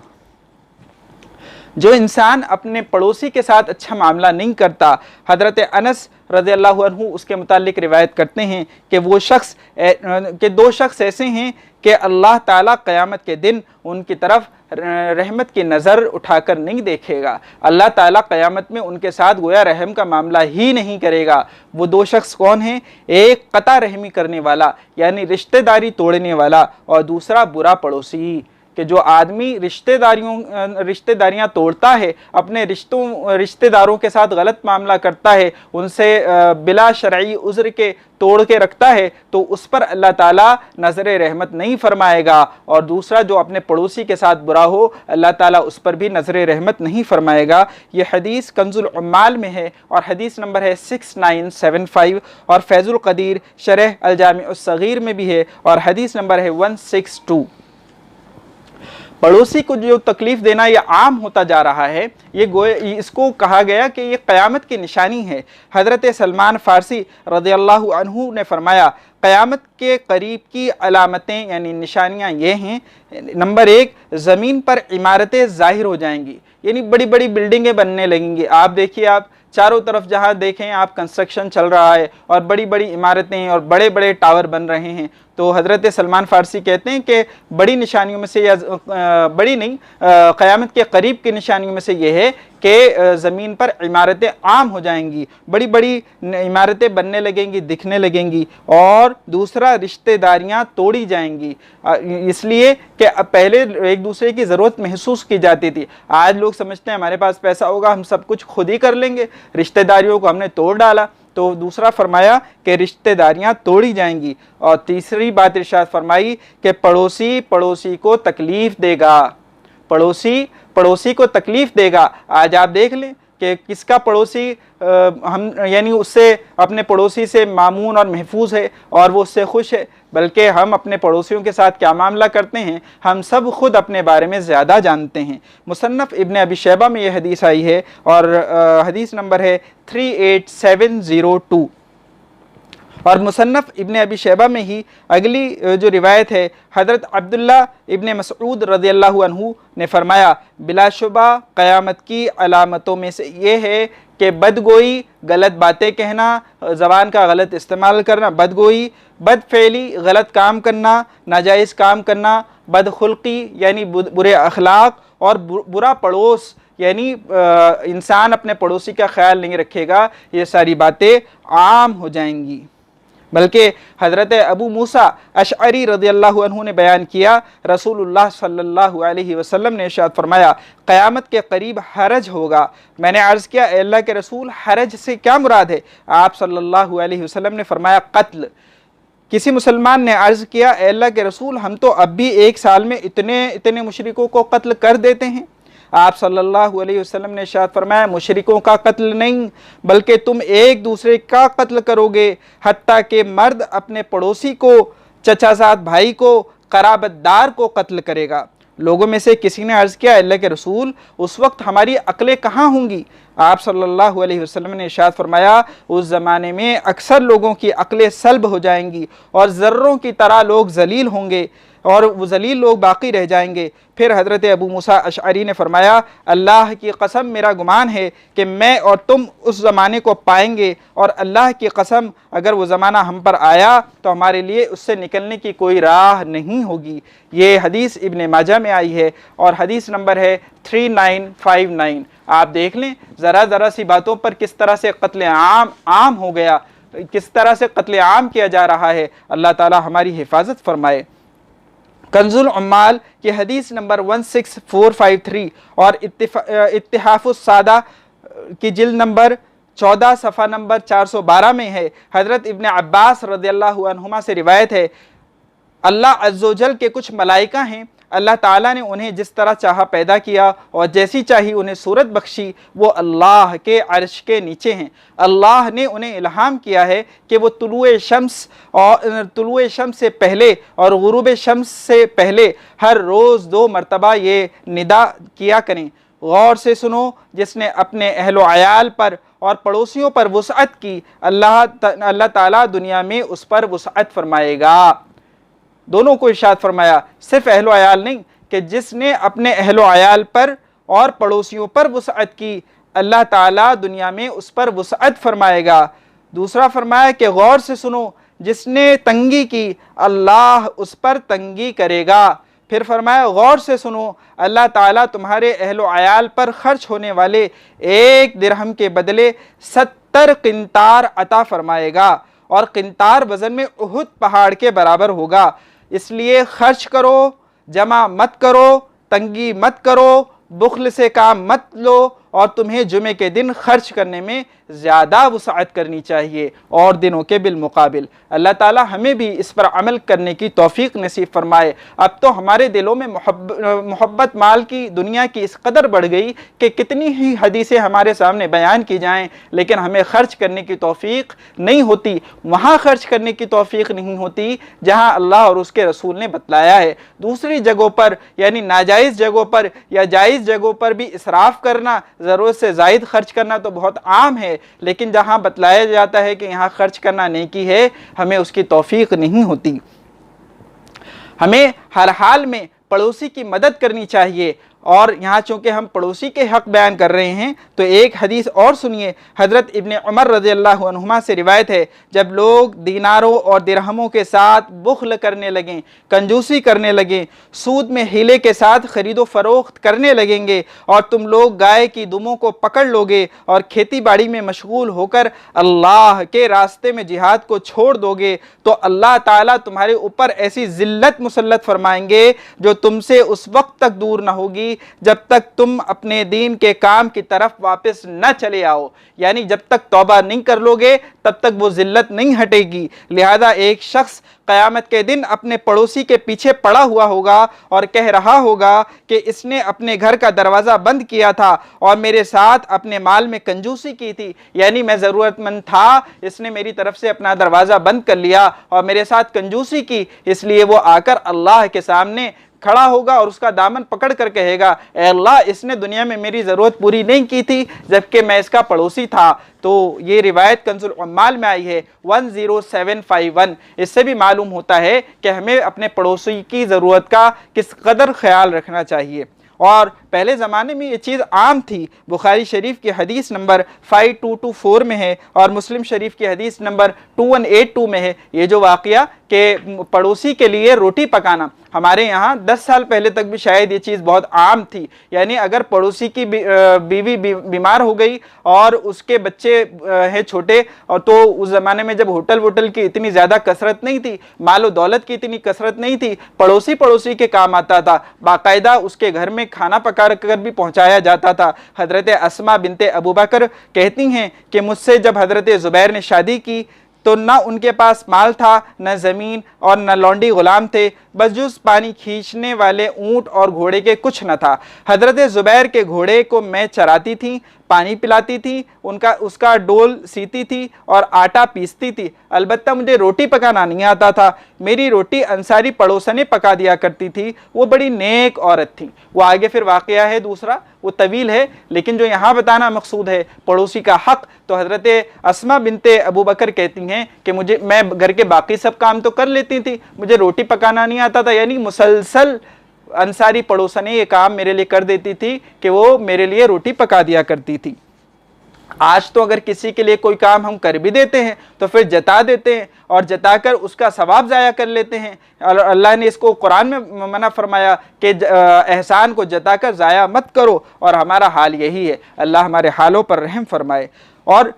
जो इंसान अपने पड़ोसी के साथ अच्छा मामला नहीं करता, हज़रत अनस रज़ियल्लाहु अन्हु उसके मुतालिक रिवायत करते हैं कि वो शख्स के 2 शख्स ऐसे हैं कि अल्लाह ताला क़यामत के दिन उनकी तरफ रहमत की नज़र उठाकर नहीं देखेगा। अल्लाह ताला क़यामत में उनके साथ गोया रहम का मामला ही नहीं करेगा। वो 2 शख्स कौन हैं? एक कता रहमी करने वाला, यानी रिश्तेदारी तोड़ने वाला, और दूसरा बुरा पड़ोसी। कि जो आदमी रिश्तेदारियां तोड़ता है, अपने रिश्तेदारों के साथ गलत मामला करता है, उनसे बिला शरई उज़्र के तोड़ के रखता है, तो उस पर अल्लाह ताला नज़र रहमत नहीं फरमाएगा। और दूसरा, जो अपने पड़ोसी के साथ बुरा हो, अल्लाह ताला उस पर भी नज़र रहमत नहीं फरमाएगा। ये हदीस कंजुल उम्माल में है और हदीस नंबर है 6975, और फैज़ुल क़दीर शरह अल जामिअ सगीर में भी है और हदीस नंबर है 162। पड़ोसी को जो तकलीफ़ देना ये आम होता जा रहा है, इसको कहा गया कि ये क़यामत की निशानी है। हज़रत सलमान फ़ारसी रज़ियल्लाहु अन्हु ने फरमाया, क़यामत के करीब की अलामतें यानी निशानियाँ ये हैं, नंबर 1, ज़मीन पर इमारतें ज़ाहिर हो जाएंगी, यानी बड़ी बड़ी बिल्डिंगें बनने लगेंगी। आप देखिए, आप चारों तरफ जहाँ देखें आप कंस्ट्रक्शन चल रहा है और बड़ी बड़ी इमारतें और बड़े बड़े टावर बन रहे हैं। तो हज़रत सलमान फ़ारसी कहते हैं कि बड़ी निशानियों में से, या बड़ी नहीं, क़यामत के करीब की निशानियों में से ये है कि ज़मीन पर इमारतें आम हो जाएंगी, बड़ी बड़ी इमारतें बनने लगेंगी, दिखने लगेंगी। और दूसरा, रिश्तेदारियां तोड़ी जाएंगी, इसलिए कि पहले एक दूसरे की ज़रूरत महसूस की जाती थी। आज लोग समझते हैं हमारे पास पैसा होगा, हम सब कुछ खुद ही कर लेंगे, रिश्तेदारियों को हमने तोड़ डाला। तो दूसरा फरमाया कि रिश्तेदारियां तोड़ी जाएंगी। और तीसरी बात इरशाद फरमाई कि पड़ोसी पड़ोसी को तकलीफ़ देगा, पड़ोसी पड़ोसी को तकलीफ़ देगा। आज आप देख लें कि किसका पड़ोसी हम यानी उससे, अपने पड़ोसी से मामून और महफूज है और वो उससे खुश है, बल्कि हम अपने पड़ोसियों के साथ क्या मामला करते हैं हम सब खुद अपने बारे में ज़्यादा जानते हैं। मुसन्नफ़ इब्न अबी शैबा में यह हदीस आई है और हदीस नंबर है 38702। और मुसन्नफ़ इब्न अबी शैबा में ही अगली जो रिवायत है, हज़रत अब्दुल्ला इब्न मसऊद रज़ियल्लाहु अन्हु ने फरमाया, बिलाशुबा क़यामत की अलामतों में से ये है कि बदगोई, गलत बातें कहना, ज़बान का गलत इस्तेमाल करना, बदगोई, बदफ़ेली, गलत काम करना, नाजायज़ काम करना, बदखुल्क़ी यानी बुरे अखलाक, और बुरा पड़ोस यानी इंसान अपने पड़ोसी का ख्याल नहीं रखेगा, ये सारी बातें आम हो जाएंगी। बल्कि हज़रत अबू मूसा अशअरी रज़ियल्लाहु अन्हु ने बयान किया, रसूलुल्लाह सल्लल्लाहु अलैहि वसल्लम ने इरशाद फरमाया, क़यामत के करीब हरज होगा। मैंने अर्ज़ किया, अल्लाह के रसूल, हरज से क्या मुराद है? आप सल्लल्लाहु अलैहि वसल्लम ने फरमाया, क़त्ल। किसी मुसलमान ने अर्ज़ किया, अल्लाह के रसूल, हम तो अब भी एक साल में इतने मुशरिकों को कत्ल कर देते हैं। आप सल्लल्लाहु अलैहि वसल्लम ने इरशाद फरमाया, मुशरिकों का कत्ल नहीं, बल्कि तुम एक दूसरे का कत्ल करोगे, हत्ता कि मर्द अपने पड़ोसी को, चचाज़ाद भाई को, क़राबतदार को कत्ल करेगा। लोगों में से किसी ने अर्ज़ किया, अल्लाह के रसूल, उस वक्त हमारी अक्लें कहाँ होंगी? आप सल्लल्लाहु अलैहि वसल्लम ने इरशाद फरमाया, उस ज़माने में अक्सर लोगों की अक्लें सल्ब हो जाएंगी और ज़र्रों की तरह लोग जलील होंगे और वो जलील लोग बाकी रह जाएंगे। फिर हज़रत अबू मूसा अशअरी ने फरमाया, अल्लाह की कसम, मेरा गुमान है कि मैं और तुम उस ज़माने को पाएंगे, और अल्लाह की कसम, अगर वो ज़माना हम पर आया तो हमारे लिए उससे निकलने की कोई राह नहीं होगी। ये हदीस इब्न माजा में आई है और हदीस नंबर है 3959। आप देख लें ज़रा सी बातों पर किस तरह से कत्ल आम हो गया, किस तरह से कत्ल आम किया जा रहा है। अल्लाह ताला हमारी हिफाजत फरमाए। कंजुल उम्माल की हदीस नंबर 16453 और इत्तिहाफुस सादा की जिल्द नंबर 14 सफ़ा नंबर 412 में है। हज़रत इब्न अब्बास रज़ियल्लाहु अन्हुमा से रिवायत है, अल्लाह अज़्ज़ोजल के कुछ मलाइका हैं, अल्लाह ताला ने उन्हें जिस तरह चाहा पैदा किया और जैसी चाही उन्हें सूरत बख्शी, वो अल्लाह के अर्श के नीचे हैं। अल्लाह ने उन्हें इल्हाम किया है कि वो तुलुए शम्स से पहले और गुरूब शम्स से पहले हर रोज़ 2 मरतबा ये निदा किया करें। गौर से सुनो, जिसने अपने अहलो अयाल पर और पड़ोसियों पर वुसअत की, अल्लाह ताला दुनिया में उस पर वुसअत फरमाएगा। दोनों को इरशाद फरमाया, सिर्फ अहलो अयाल नहीं, कि जिसने अपने अहलो अयाल पर और पड़ोसियों पर वुसअत की, अल्लाह ताला दुनिया में उस पर वुसअत फरमाएगा। दूसरा फरमाया कि गौर से सुनो, जिसने तंगी की, अल्लाह उस पर तंगी करेगा। फिर फरमाया, गौर से सुनो, अल्लाह ताला तुम्हारे अहलो अयाल पर खर्च होने वाले 1 दिरहम के बदले 70 किंतार अता फरमाएगा, और किंतार वज़न में उहुद पहाड़ के बराबर होगा। इसलिए खर्च करो, जमा मत करो, तंगी मत करो, बुख्ल से काम मत लो, और तुम्हें जुमे के दिन खर्च करने में ज़्यादा वसाअत करनी चाहिए और दिनों के बिलमुकाबिल। अल्लाह ताला हमें भी इस पर अमल करने की तौफीक नसीब फरमाए। अब तो हमारे दिलों में मोहब्बत माल की, दुनिया की इस कदर बढ़ गई कि कितनी ही हदीसें हमारे सामने बयान की जाएं, लेकिन हमें खर्च करने की तौफीक नहीं होती। वहाँ खर्च करने की तौफीक नहीं होती जहाँ अल्लाह और उसके रसूल ने बतलाया है। दूसरी जगहों पर यानी नाजायज़ जगहों पर या जायज़ जगहों पर भी इसराफ़ करना, ज़रूरत से ज़ायद खर्च करना तो बहुत आम है, लेकिन जहाँ बतलाया जाता है कि यहाँ खर्च करना नेकी है, हमें उसकी तौफीक नहीं होती। हमें हर हाल में पड़ोसी की मदद करनी चाहिए। और यहाँ चूँकि हम पड़ोसी के हक़ बयान कर रहे हैं तो एक हदीस और सुनिए। हज़रत इब्न उमर रज़ियल्लाहु अन्हुमा से रिवायत है, जब लोग दीनारों और दिरहमों के साथ बुख्ल करने लगें, कंजूसी करने लगें, सूद में हीले के साथ ख़रीदो फ़रोख्त करने लगेंगे, और तुम लोग गाय की दुमों को पकड़ लोगे और खेती बाड़ी में मशगूल होकर अल्लाह के रास्ते में जिहाद को छोड़ दोगे, तो अल्लाह ताला तुम्हारे ऊपर ऐसी ज़िल्लत मुसल्लत फरमाएंगे जो तुमसे उस वक्त तक दूर ना होगी जब तक तुम अपने दीन के काम की तरफ वापस न चले आओ। यानी जब तक तौबा नहीं कर लोगे तब तक वो जिल्लत नहीं हटेगी। लिहाजा एक शख्स क़यामत के दिन अपने पड़ोसी के पीछे पड़ा हुआ होगा और कह रहा होगा कि इसने अपने घर का दरवाज़ा बंद किया था और मेरे साथ अपने माल में कंजूसी की थी, यानी मैं ज़रूरतमंद था, इसने मेरी तरफ से अपना दरवाज़ा बंद कर लिया और मेरे साथ कंजूसी की, इसलिए वो आकर अल्लाह के सामने खड़ा होगा और उसका दामन पकड़ कर कहेगा, ए अल्लाह, इसने दुनिया में मेरी ज़रूरत पूरी नहीं की थी जबकि मैं इसका पड़ोसी था। तो ये रिवायत कंजुल उम्माल में आई है 10751। इससे भी मालूम होता है कि हमें अपने पड़ोसी की ज़रूरत का किस कदर ख्याल रखना चाहिए। और पहले ज़माने में ये चीज़ आम थी। बुखारी शरीफ की हदीस नंबर 5224 में है और मुस्लिम शरीफ की हदीस नंबर 2182 में है ये जो वाक़या कि पड़ोसी के लिए रोटी पकाना। हमारे यहाँ 10 साल पहले तक भी शायद ये चीज़ बहुत आम थी। यानी अगर पड़ोसी की बीवी बीमार हो गई और उसके बच्चे हैं छोटे, और तो उस ज़माने में जब होटल वोटल की इतनी ज़्यादा कसरत नहीं थी, मालो दौलत की इतनी कसरत नहीं थी, पड़ोसी के काम आता था। बाकायदा उसके घर में खाना पका कर भी पहुँचाया जाता था। हज़रत अस्मा बिनते अबू बकर कहती हैं कि मुझसे जब हज़रत ज़ुबैर ने शादी की तो ना उनके पास माल था, न ज़मीन और न लौंडी गुलाम थे, बस जुज़ पानी खींचने वाले ऊँट और घोड़े के कुछ न था। हज़रत ज़ुबैर के घोड़े को मैं चराती थी, पानी पिलाती थी, उसका डोल सीती थी और आटा पीसती थी। अलबत्ता मुझे रोटी पकाना नहीं आता था। मेरी रोटी अंसारी पड़ोसने पका दिया करती थी। वो बड़ी नेक औरत थी। वो आगे फिर वाक़या है दूसरा, वो तवील है, लेकिन जो यहाँ बताना मकसूद है पड़ोसी का हक़, तो हज़रत अस्मा बिनते अबू बकर कहती हैं कि मैं घर के बाकी सब काम तो कर लेती थी, मुझे रोटी पकाना नहीं आता था। यानी मुसलसल अंसारी पड़ोसने ये काम मेरे लिए कर देती थी कि वो मेरे लिए रोटी पका दिया करती थी। आज तो अगर किसी के लिए कोई काम हम कर भी देते हैं तो फिर जता देते हैं और जताकर उसका सवाब ज़ाया कर लेते हैं। अल्लाह ने इसको कुरान में मना फरमाया कि एहसान को जताकर ज़ाया मत करो, और हमारा हाल यही है। अल्लाह हमारे हालों पर रहम फरमाए। और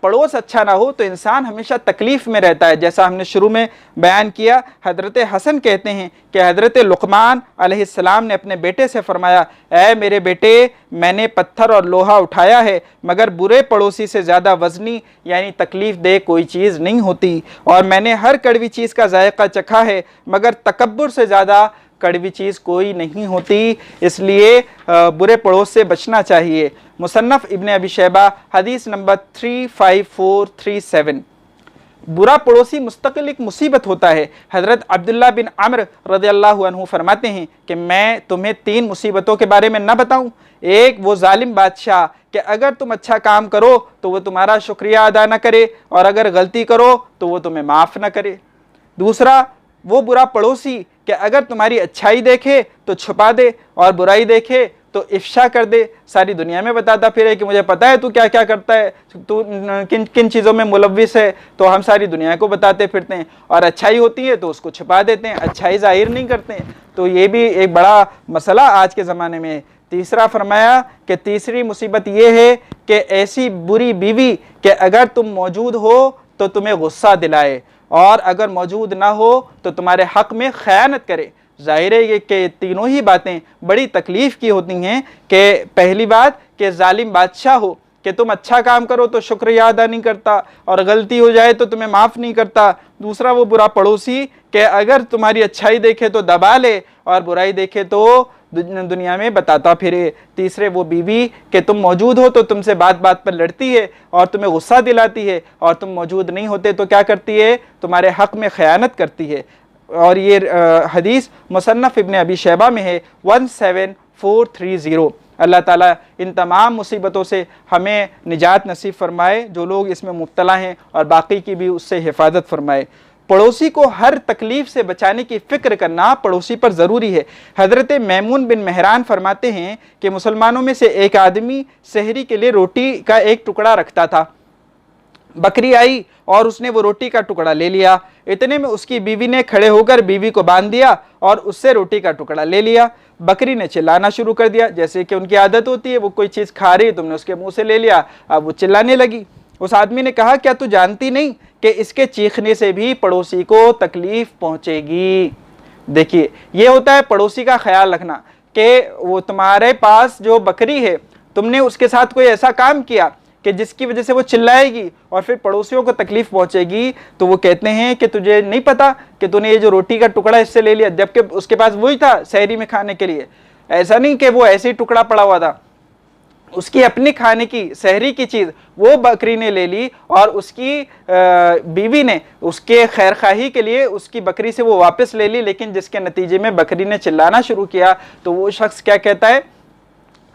पड़ोस अच्छा ना हो तो इंसान हमेशा तकलीफ़ में रहता है। जैसा हमने शुरू में बयान किया, हज़रत हसन कहते हैं कि हज़रत लुक़मान अलैहिस्सलाम ने अपने बेटे से फरमाया, ऐ मेरे बेटे, मैंने पत्थर और लोहा उठाया है मगर बुरे पड़ोसी से ज़्यादा वज़नी यानी तकलीफ़ दे कोई चीज़ नहीं होती, और मैंने हर कड़वी चीज़ का जायका चखा है मगर तकब्बुर से ज़्यादा कड़वी चीज़ कोई नहीं होती। इसलिए बुरे पड़ोस से बचना चाहिए। मुसन्नफ़ इब्न अबी शैबा हदीस नंबर 35437। बुरा पड़ोसी मुस्तकिल एक मुसीबत होता है। हज़रत अब्दुल्ला बिन अम्र रज़ियल्लाहु अन्हु फरमाते हैं कि मैं तुम्हें 3 मुसीबतों के बारे में न बताऊं। एक, वो जालिम बादशाह कि अगर तुम अच्छा काम करो तो वो तुम्हारा शुक्रिया अदा न करे, और अगर गलती करो तो वो तुम्हें माफ़ न करे। दूसरा, वो बुरा पड़ोसी कि अगर तुम्हारी अच्छाई देखे तो छुपा दे और बुराई देखे तो इफ्शा कर दे, सारी दुनिया में बताता फिरे कि मुझे पता है तू क्या क्या करता है, तू किन किन चीज़ों में मुलव्विस है, तो हम सारी दुनिया को बताते फिरते हैं। और अच्छाई होती है तो उसको छुपा देते हैं, अच्छाई जाहिर नहीं करते हैं। तो ये भी एक बड़ा मसला आज के ज़माने में है। तीसरा फरमाया कि तीसरी मुसीबत ये है कि ऐसी बुरी बीवी कि अगर तुम मौजूद हो तो तुम्हें गुस्सा दिलाए, और अगर मौजूद ना हो तो तुम्हारे हक़ में ख़यानत करे। जाहिर है कि तीनों ही बातें बड़ी तकलीफ़ की होती हैं। कि पहली बात कि जालिम बादशाह हो कि तुम अच्छा काम करो तो शुक्रिया अदा नहीं करता और गलती हो जाए तो तुम्हें माफ़ नहीं करता। दूसरा वो बुरा पड़ोसी कि अगर तुम्हारी अच्छाई देखे तो दबा ले और बुराई देखे तो दुनिया में बताता फिरे। तीसरे वो बीवी कि तुम मौजूद हो तो तुमसे बात बात पर लड़ती है और तुम्हें गुस्सा दिलाती है, और तुम मौजूद नहीं होते तो क्या करती है, तुम्हारे हक़ में ख़यानत करती है। और ये हदीस मुसन्नफ़ इब्न अबी शैबा में है 17430। अल्लाह ताला इन तमाम मुसीबतों से हमें निजात नसीब फरमाए जो लोग इसमें मुब्तला हैं, और बाकी की भी उससे हिफाजत फरमाए। पड़ोसी को हर तकलीफ से बचाने की फ़िक्र करना पड़ोसी पर ज़रूरी है। हज़रत मैमून बिन मेहरान फरमाते हैं कि मुसलमानों में से एक आदमी सहरी के लिए रोटी का एक टुकड़ा रखता था। बकरी आई और उसने वो रोटी का टुकड़ा ले लिया। इतने में उसकी बीवी ने खड़े होकर बीवी को बांध दिया और उससे रोटी का टुकड़ा ले लिया। बकरी ने चिल्लाना शुरू कर दिया, जैसे कि उनकी आदत होती है, वो कोई चीज़ खा रही, तुमने उसके मुंह से ले लिया, अब वो चिल्लाने लगी। उस आदमी ने कहा, क्या तू जानती नहीं कि इसके चीखने से भी पड़ोसी को तकलीफ पहुंचेगी। देखिए, ये होता है पड़ोसी का ख्याल रखना कि वो तुम्हारे पास जो बकरी है, तुमने उसके साथ कोई ऐसा काम किया कि जिसकी वजह से वो चिल्लाएगी और फिर पड़ोसियों को तकलीफ पहुंचेगी। तो वो कहते हैं कि तुझे नहीं पता कि तूने ये जो रोटी का टुकड़ा इससे ले लिया, जबकि उसके पास वही था सहरी में खाने के लिए। ऐसा नहीं कि वो ऐसे ही टुकड़ा पड़ा हुआ था, उसकी अपनी खाने की सहरी की चीज़ वो बकरी ने ले ली और उसकी बीवी ने उसके खैरखाही के लिए उसकी बकरी से वो वापस ले ली। लेकिन जिसके नतीजे में बकरी ने चिल्लाना शुरू किया तो वो शख्स क्या कहता है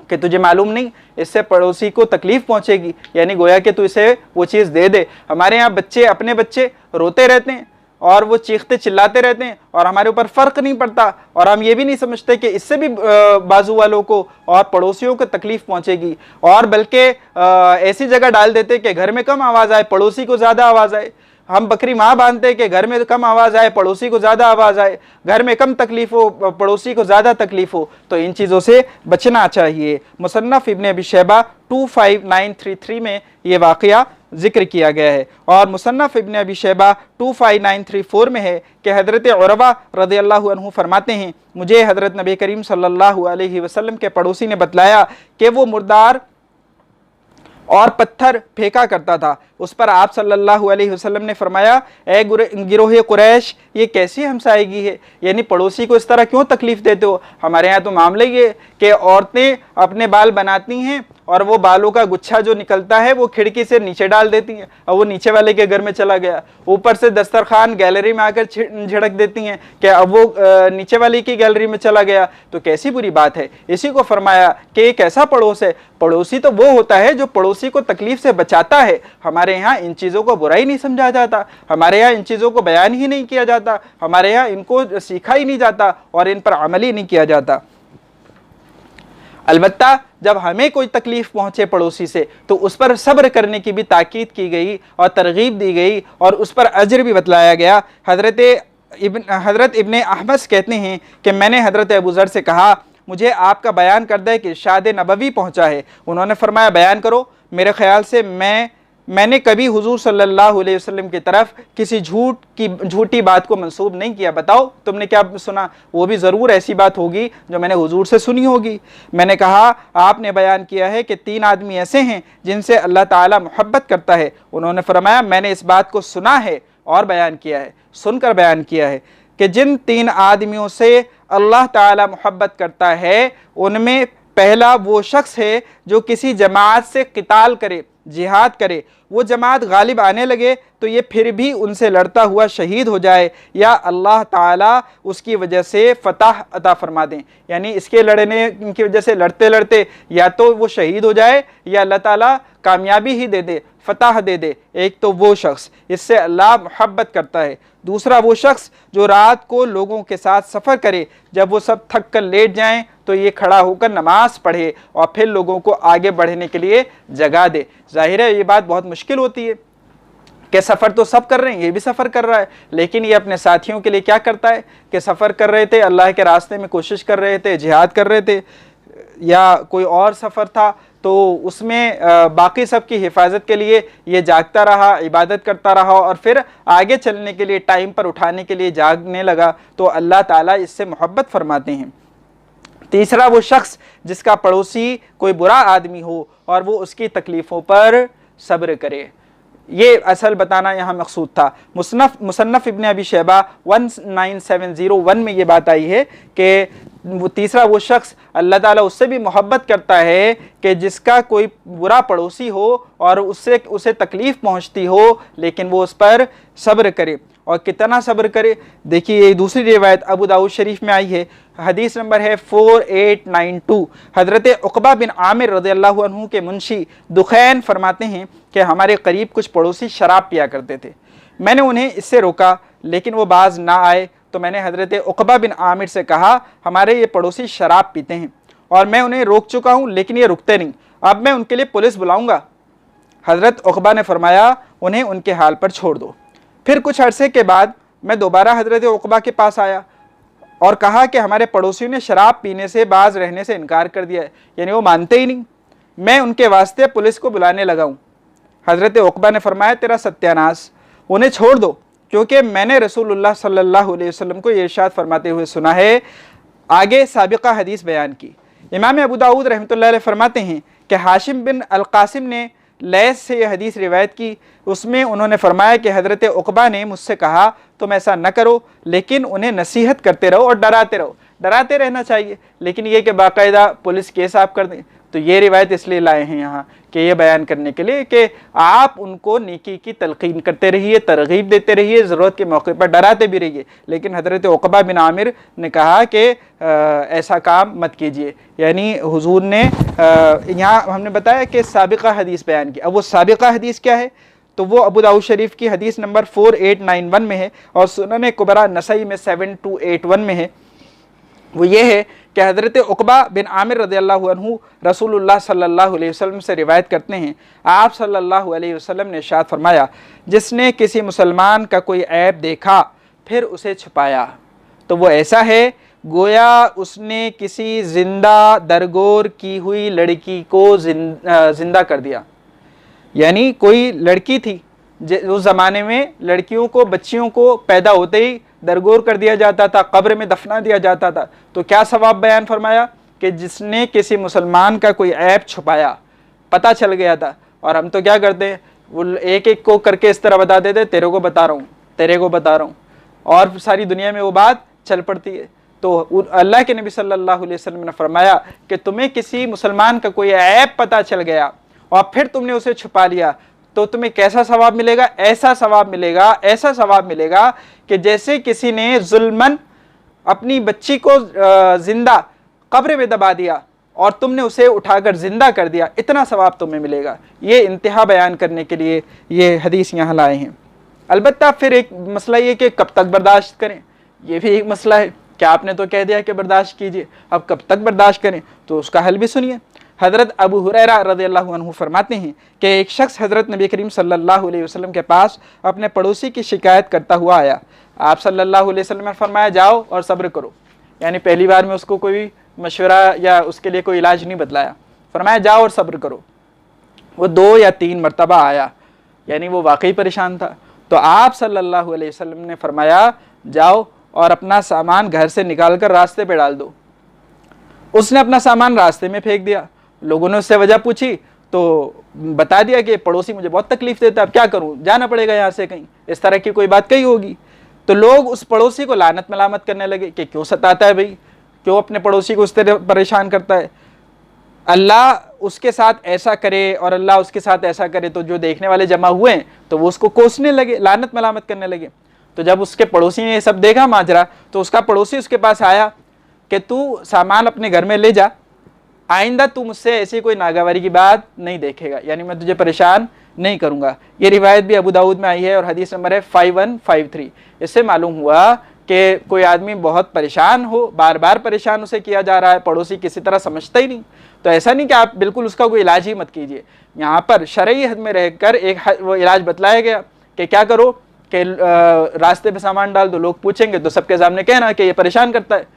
कि तुझे मालूम नहीं, इससे पड़ोसी को तकलीफ पहुंचेगी, यानी गोया कि तू इसे वो चीज़ दे दे। हमारे यहाँ बच्चे, अपने बच्चे रोते रहते हैं और वो चीखते चिल्लाते रहते हैं और हमारे ऊपर फ़र्क नहीं पड़ता, और हम ये भी नहीं समझते कि इससे भी बाजू वालों को और पड़ोसियों को तकलीफ पहुंचेगी, और बल्कि ऐसी जगह डाल देते कि घर में कम आवाज़ आए, पड़ोसी को ज़्यादा आवाज़ आए। हम बकरी माँ बांधते कि घर में कम आवाज़ आए, पड़ोसी को ज़्यादा आवाज़ आए, घर में कम तकलीफ हो, पड़ोसी को ज़्यादा तकलीफ हो। तो इन चीज़ों से बचना चाहिए। मुसन्नफ़ इब्न अबी शैबा 25933 में ये वाक़या जिक्र किया गया है, और मुसन्नफ़ इब्न अबी शैबा 25934 में है कि हज़रत उरवा रज़ियल्लाहु अन्हु फरमाते हैं, मुझे हज़रत नबी करीम सल्लल्लाहु अलैहि वसल्लम के पड़ोसी ने बतलाया कि वो मुर्दार और पत्थर फेंका करता था। उस पर आप सल्लल्लाहु अलैहि वसल्लम ने फरमाया, ए गिरोह कुरैश, ये कैसी हमसायगी है, यानी पड़ोसी को इस तरह क्यों तकलीफ़ देते हो। हमारे यहाँ तो मामला ये कि औरतें अपने बाल बनाती हैं और वो बालों का गुच्छा जो निकलता है वो खिड़की से नीचे डाल देती हैं और वो नीचे वाले के घर में चला गया। ऊपर से दस्तरखान गैलरी में आकर झिड़क देती हैं कि अब वो नीचे वाली की गैलरी में चला गया। तो कैसी बुरी बात है। इसी को फरमाया कि एक ऐसा पड़ोस है, पड़ोसी तो वो होता है जो पड़ोसी को तकलीफ से बचाता है। हमारे यहाँ इन चीज़ों को बुराई नहीं समझा जाता, हमारे यहाँ इन चीज़ों को बयान ही नहीं किया जाता, हमारे यहाँ इनको सीखा ही नहीं जाता और इन पर अमल ही नहीं किया जाता। अलबत्ता जब हमें कोई तकलीफ़ पहुँचे पड़ोसी से तो उस पर सब्र करने की भी ताकीद की गई और तरगीब दी गई और उस पर अजर भी बतलाया गया। हज़रत इब्न अहमस कहते हैं कि मैंने हज़रत अबू ज़र से कहा, मुझे आपका बयान कर दे कि इरशाद नबवी पहुँचा है। उन्होंने फरमाया, बयान करो। मेरे ख़्याल से मैंने कभी हुजूर सल्लल्लाहु अलैहि वसल्लम की तरफ किसी झूठी बात को मंसूब नहीं किया। बताओ तुमने क्या सुना। वो भी ज़रूर ऐसी बात होगी जो मैंने हुजूर से सुनी होगी। मैंने कहा, आपने बयान किया है कि 3 आदमी ऐसे हैं जिनसे अल्लाह ताला मोहब्बत करता है। उन्होंने फरमाया, मैंने इस बात को सुना है और बयान किया है, सुनकर बयान किया है कि जिन 3 आदमियों से अल्लाह ताला मोहब्बत करता है उनमें पहला वो शख्स है जो किसी जमात से क़िताल करे, जिहाद करे, वो जमात गालिब आने लगे तो ये फिर भी उनसे लड़ता हुआ शहीद हो जाए या अल्लाह ताला उसकी वजह से फ़तह अता फरमा दें। यानी इसके लड़ने की वजह से लड़ते लड़ते या तो वो शहीद हो जाए या अल्लाह ताला कामयाबी ही दे दे, फ़तह दे दे। एक तो वो शख्स, इससे अल्लाह मोहब्बत करता है। दूसरा वो शख्स जो रात को लोगों के साथ सफ़र करे, जब वो सब थक कर लेट जाएं तो ये खड़ा होकर नमाज पढ़े और फिर लोगों को आगे बढ़ने के लिए जगा दे। जाहिर है ये बात बहुत मुश्किल होती है कि सफ़र तो सब कर रहे हैं, ये भी सफ़र कर रहा है, लेकिन ये अपने साथियों के लिए क्या करता है कि सफ़र कर रहे थे, अल्लाह के रास्ते में कोशिश कर रहे थे, जिहाद कर रहे थे या कोई और सफ़र था, तो उसमें बाकी सब की हिफाजत के लिए ये जागता रहा, इबादत करता रहा और फिर आगे चलने के लिए, टाइम पर उठाने के लिए जागने लगा, तो अल्लाह ताला इससे मोहब्बत फरमाते हैं। तीसरा, वो शख्स जिसका पड़ोसी कोई बुरा आदमी हो और वो उसकी तकलीफ़ों पर सब्र करे। ये असल बताना यहाँ मकसूद था। मुसन्नफ़ इब्न अबी शैबा 19701 में ये बात आई है कि वो तीसरा वो शख्स अल्लाह ताला उससे भी मोहब्बत करता है कि जिसका कोई बुरा पड़ोसी हो और उससे उसे तकलीफ़ पहुँचती हो, लेकिन वो उस पर सब्र करे। और कितना सब्र करे, देखिए ये दूसरी रिवायत अबू दाऊद शरीफ में आई है, हदीस नंबर है 4892। हज़रत उक़बा बिन आमिर रज़ियल्लाहु अन्हु के मुंशी दुखैन फरमाते हैं कि हमारे करीब कुछ पड़ोसी शराब पिया करते थे। मैंने उन्हें इससे रोका, लेकिन वो बाज ना आए, तो मैंने हज़रत उक़बा बिन आमिर से कहा, हमारे ये पड़ोसी शराब पीते हैं और मैं उन्हें रोक चुका हूँ, लेकिन ये रुकते नहीं, अब मैं उनके लिए पुलिस बुलाऊँगा। हज़रत उक़बा ने फरमाया, उन्हें उनके हाल पर छोड़ दो। फिर कुछ अरसे के बाद मैं दोबारा हज़रत उक़बा के पास आया और कहा कि हमारे पड़ोसियों ने शराब पीने से, बाज रहने से इनकार कर दिया है, यानी वो मानते ही नहीं, मैं उनके वास्ते पुलिस को बुलाने लगा हूँ। हज़रत उक़बा ने फरमाया, तेरा सत्यानाश, उन्हें छोड़ दो, क्योंकि मैंने रसूलुल्लाह सल्लल्लाहु अलैहि वसल्लम को ये इरशाद फरमाते हुए सुना है। आगे साबिक़ा हदीस बयान की। इमाम अबू दाऊद रहमतुल्लाह अलैह फरमाते हैं कि हाशिम बिन अल कासिम ने लैस से यह हदीस रिवायत की। उसमें उन्होंने फरमाया कि हज़रत उक़बा ने मुझसे कहा, तुम ऐसा न करो, लेकिन उन्हें नसीहत करते रहो और डराते रहो। डराते रहना चाहिए, लेकिन ये कि बाकायदा पुलिस केस आप कर दें। तो ये रिवायत इसलिए लाए हैं यहाँ कि ये बयान करने के लिए कि आप उनको नेकी की तलकीन करते रहिए, तरगीब देते रहिए, ज़रूरत के मौके पर डराते भी रहिए। लेकिन हज़रत उक़बा बिन आमिर ने कहा कि ऐसा काम मत कीजिए, यानी हुजूर ने यहाँ हमने बताया कि साबिक़ा हदीस बयान की। अब वो साबिक़ा हदीस क्या है, तो वो अबू दाऊद शरीफ की हदीस नंबर 4891 में है और सुनन कुबरा नसई में 7281 में है। वो ये है कि हज़रत उक़बा बिन आमिर रज़ियल्लाहु अन्हु रसूलुल्लाह सल्लल्लाहु अलैहि वसल्लम से रिवायत करते हैं, आप सल्लल्लाहु अलैहि वसल्लम ने इरशाद फरमाया, जिसने किसी मुसलमान का कोई ऐब देखा फिर उसे छुपाया, तो वो ऐसा है गोया उसने किसी जिंदा दरगोर की हुई लड़की को जिंदा कर दिया। यानी कोई लड़की थी, उस ज़माने में लड़कियों को, बच्चियों को पैदा होते ही दरगोर कर दिया जाता था, कब्र में दफना दिया जाता था। तो क्या सवाब बयान फरमाया कि जिसने किसी मुसलमान का कोई ऐब छुपाया, पता चल गया था। और हम तो क्या करते हैं, वो एक एक को करके इस तरह बता देते, तेरे को बता रहा हूँ, तेरे को बता रहा हूँ, और सारी दुनिया में वो बात चल पड़ती है। तो अल्लाह के नबी सल्लल्लाहु अलैहि वसल्लम ने फरमाया कि तुम्हें किसी मुसलमान का कोई ऐब पता चल गया और फिर तुमने उसे छुपा लिया, तो तुम्हें कैसा सवाब मिलेगा? ऐसा सवाब मिलेगा, ऐसा सवाब मिलेगा कि जैसे किसी ने जुल्मन अपनी बच्ची को जिंदा कब्र में दबा दिया और तुमने उसे उठाकर जिंदा कर दिया, इतना सवाब तुम्हें मिलेगा। ये इंतहा बयान करने के लिए ये हदीस यहाँ लाए हैं। अलबत्ता फिर एक मसला ये कि कब तक बर्दाश्त करें, ये भी एक मसला है। क्या आपने तो कह दिया कि बर्दाश्त कीजिए, अब कब तक बर्दाश्त करें, तो उसका हल भी सुनिए। हज़रत अबू हुरैरा रज़ियल्लाहु अन्हु फरमाते हैं कि एक शख्स हज़रत नबी करीम सल्लल्लाहु अलैहि वसल्लम के पास अपने पड़ोसी की शिकायत करता हुआ आया। आप सल्लल्लाहु अलैहि वसल्लम ने फरमाया, जाओ और सब्र करो। यानी पहली बार में उसको कोई मशवरा या उसके लिए कोई इलाज नहीं बतलाया, फरमाया जाओ और सब्र करो। वो 2 या 3 मरतबा आया, यानी वो वाकई परेशान था। तो आप सल्लल्लाहु अलैहि वसल्लम ने फरमाया, जाओ और अपना सामान घर से निकाल कर रास्ते पे डाल दो। उसने अपना सामान रास्ते में फेंक दिया। लोगों ने उससे वजह पूछी तो बता दिया कि पड़ोसी मुझे बहुत तकलीफ देता है, अब क्या करूं, जाना पड़ेगा यहाँ से कहीं, इस तरह की कोई बात कही होगी। तो लोग उस पड़ोसी को लानत मलामत करने लगे कि क्यों सताता है भाई, क्यों अपने पड़ोसी को उस तरह परेशान करता है, अल्लाह उसके साथ ऐसा करे और अल्लाह उसके साथ ऐसा करे। तो जो देखने वाले जमा हुए हैं तो वो उसको कोसने लगे, लानत मलामत करने लगे। तो जब उसके पड़ोसी ने ये सब देखा माजरा, तो उसका पड़ोसी उसके पास आया कि तू सामान अपने घर में ले जा, आइंदा तू मुझसे ऐसी कोई नागवारी की बात नहीं देखेगा, यानी मैं तुझे परेशान नहीं करूंगा। ये रिवायत भी अबू दाऊद में आई है और हदीस नंबर है 5153। इससे मालूम हुआ कि कोई आदमी बहुत परेशान हो, बार बार परेशान उसे किया जा रहा है, पड़ोसी किसी तरह समझता ही नहीं, तो ऐसा नहीं कि आप बिल्कुल उसका कोई इलाज ही मत कीजिए। यहाँ पर शरई हद में रहकर एक वो इलाज बतलाया गया कि क्या करो कि रास्ते पे सामान डाल दो, लोग पूछेंगे तो सबके सामने कहना कि ये परेशान करता है।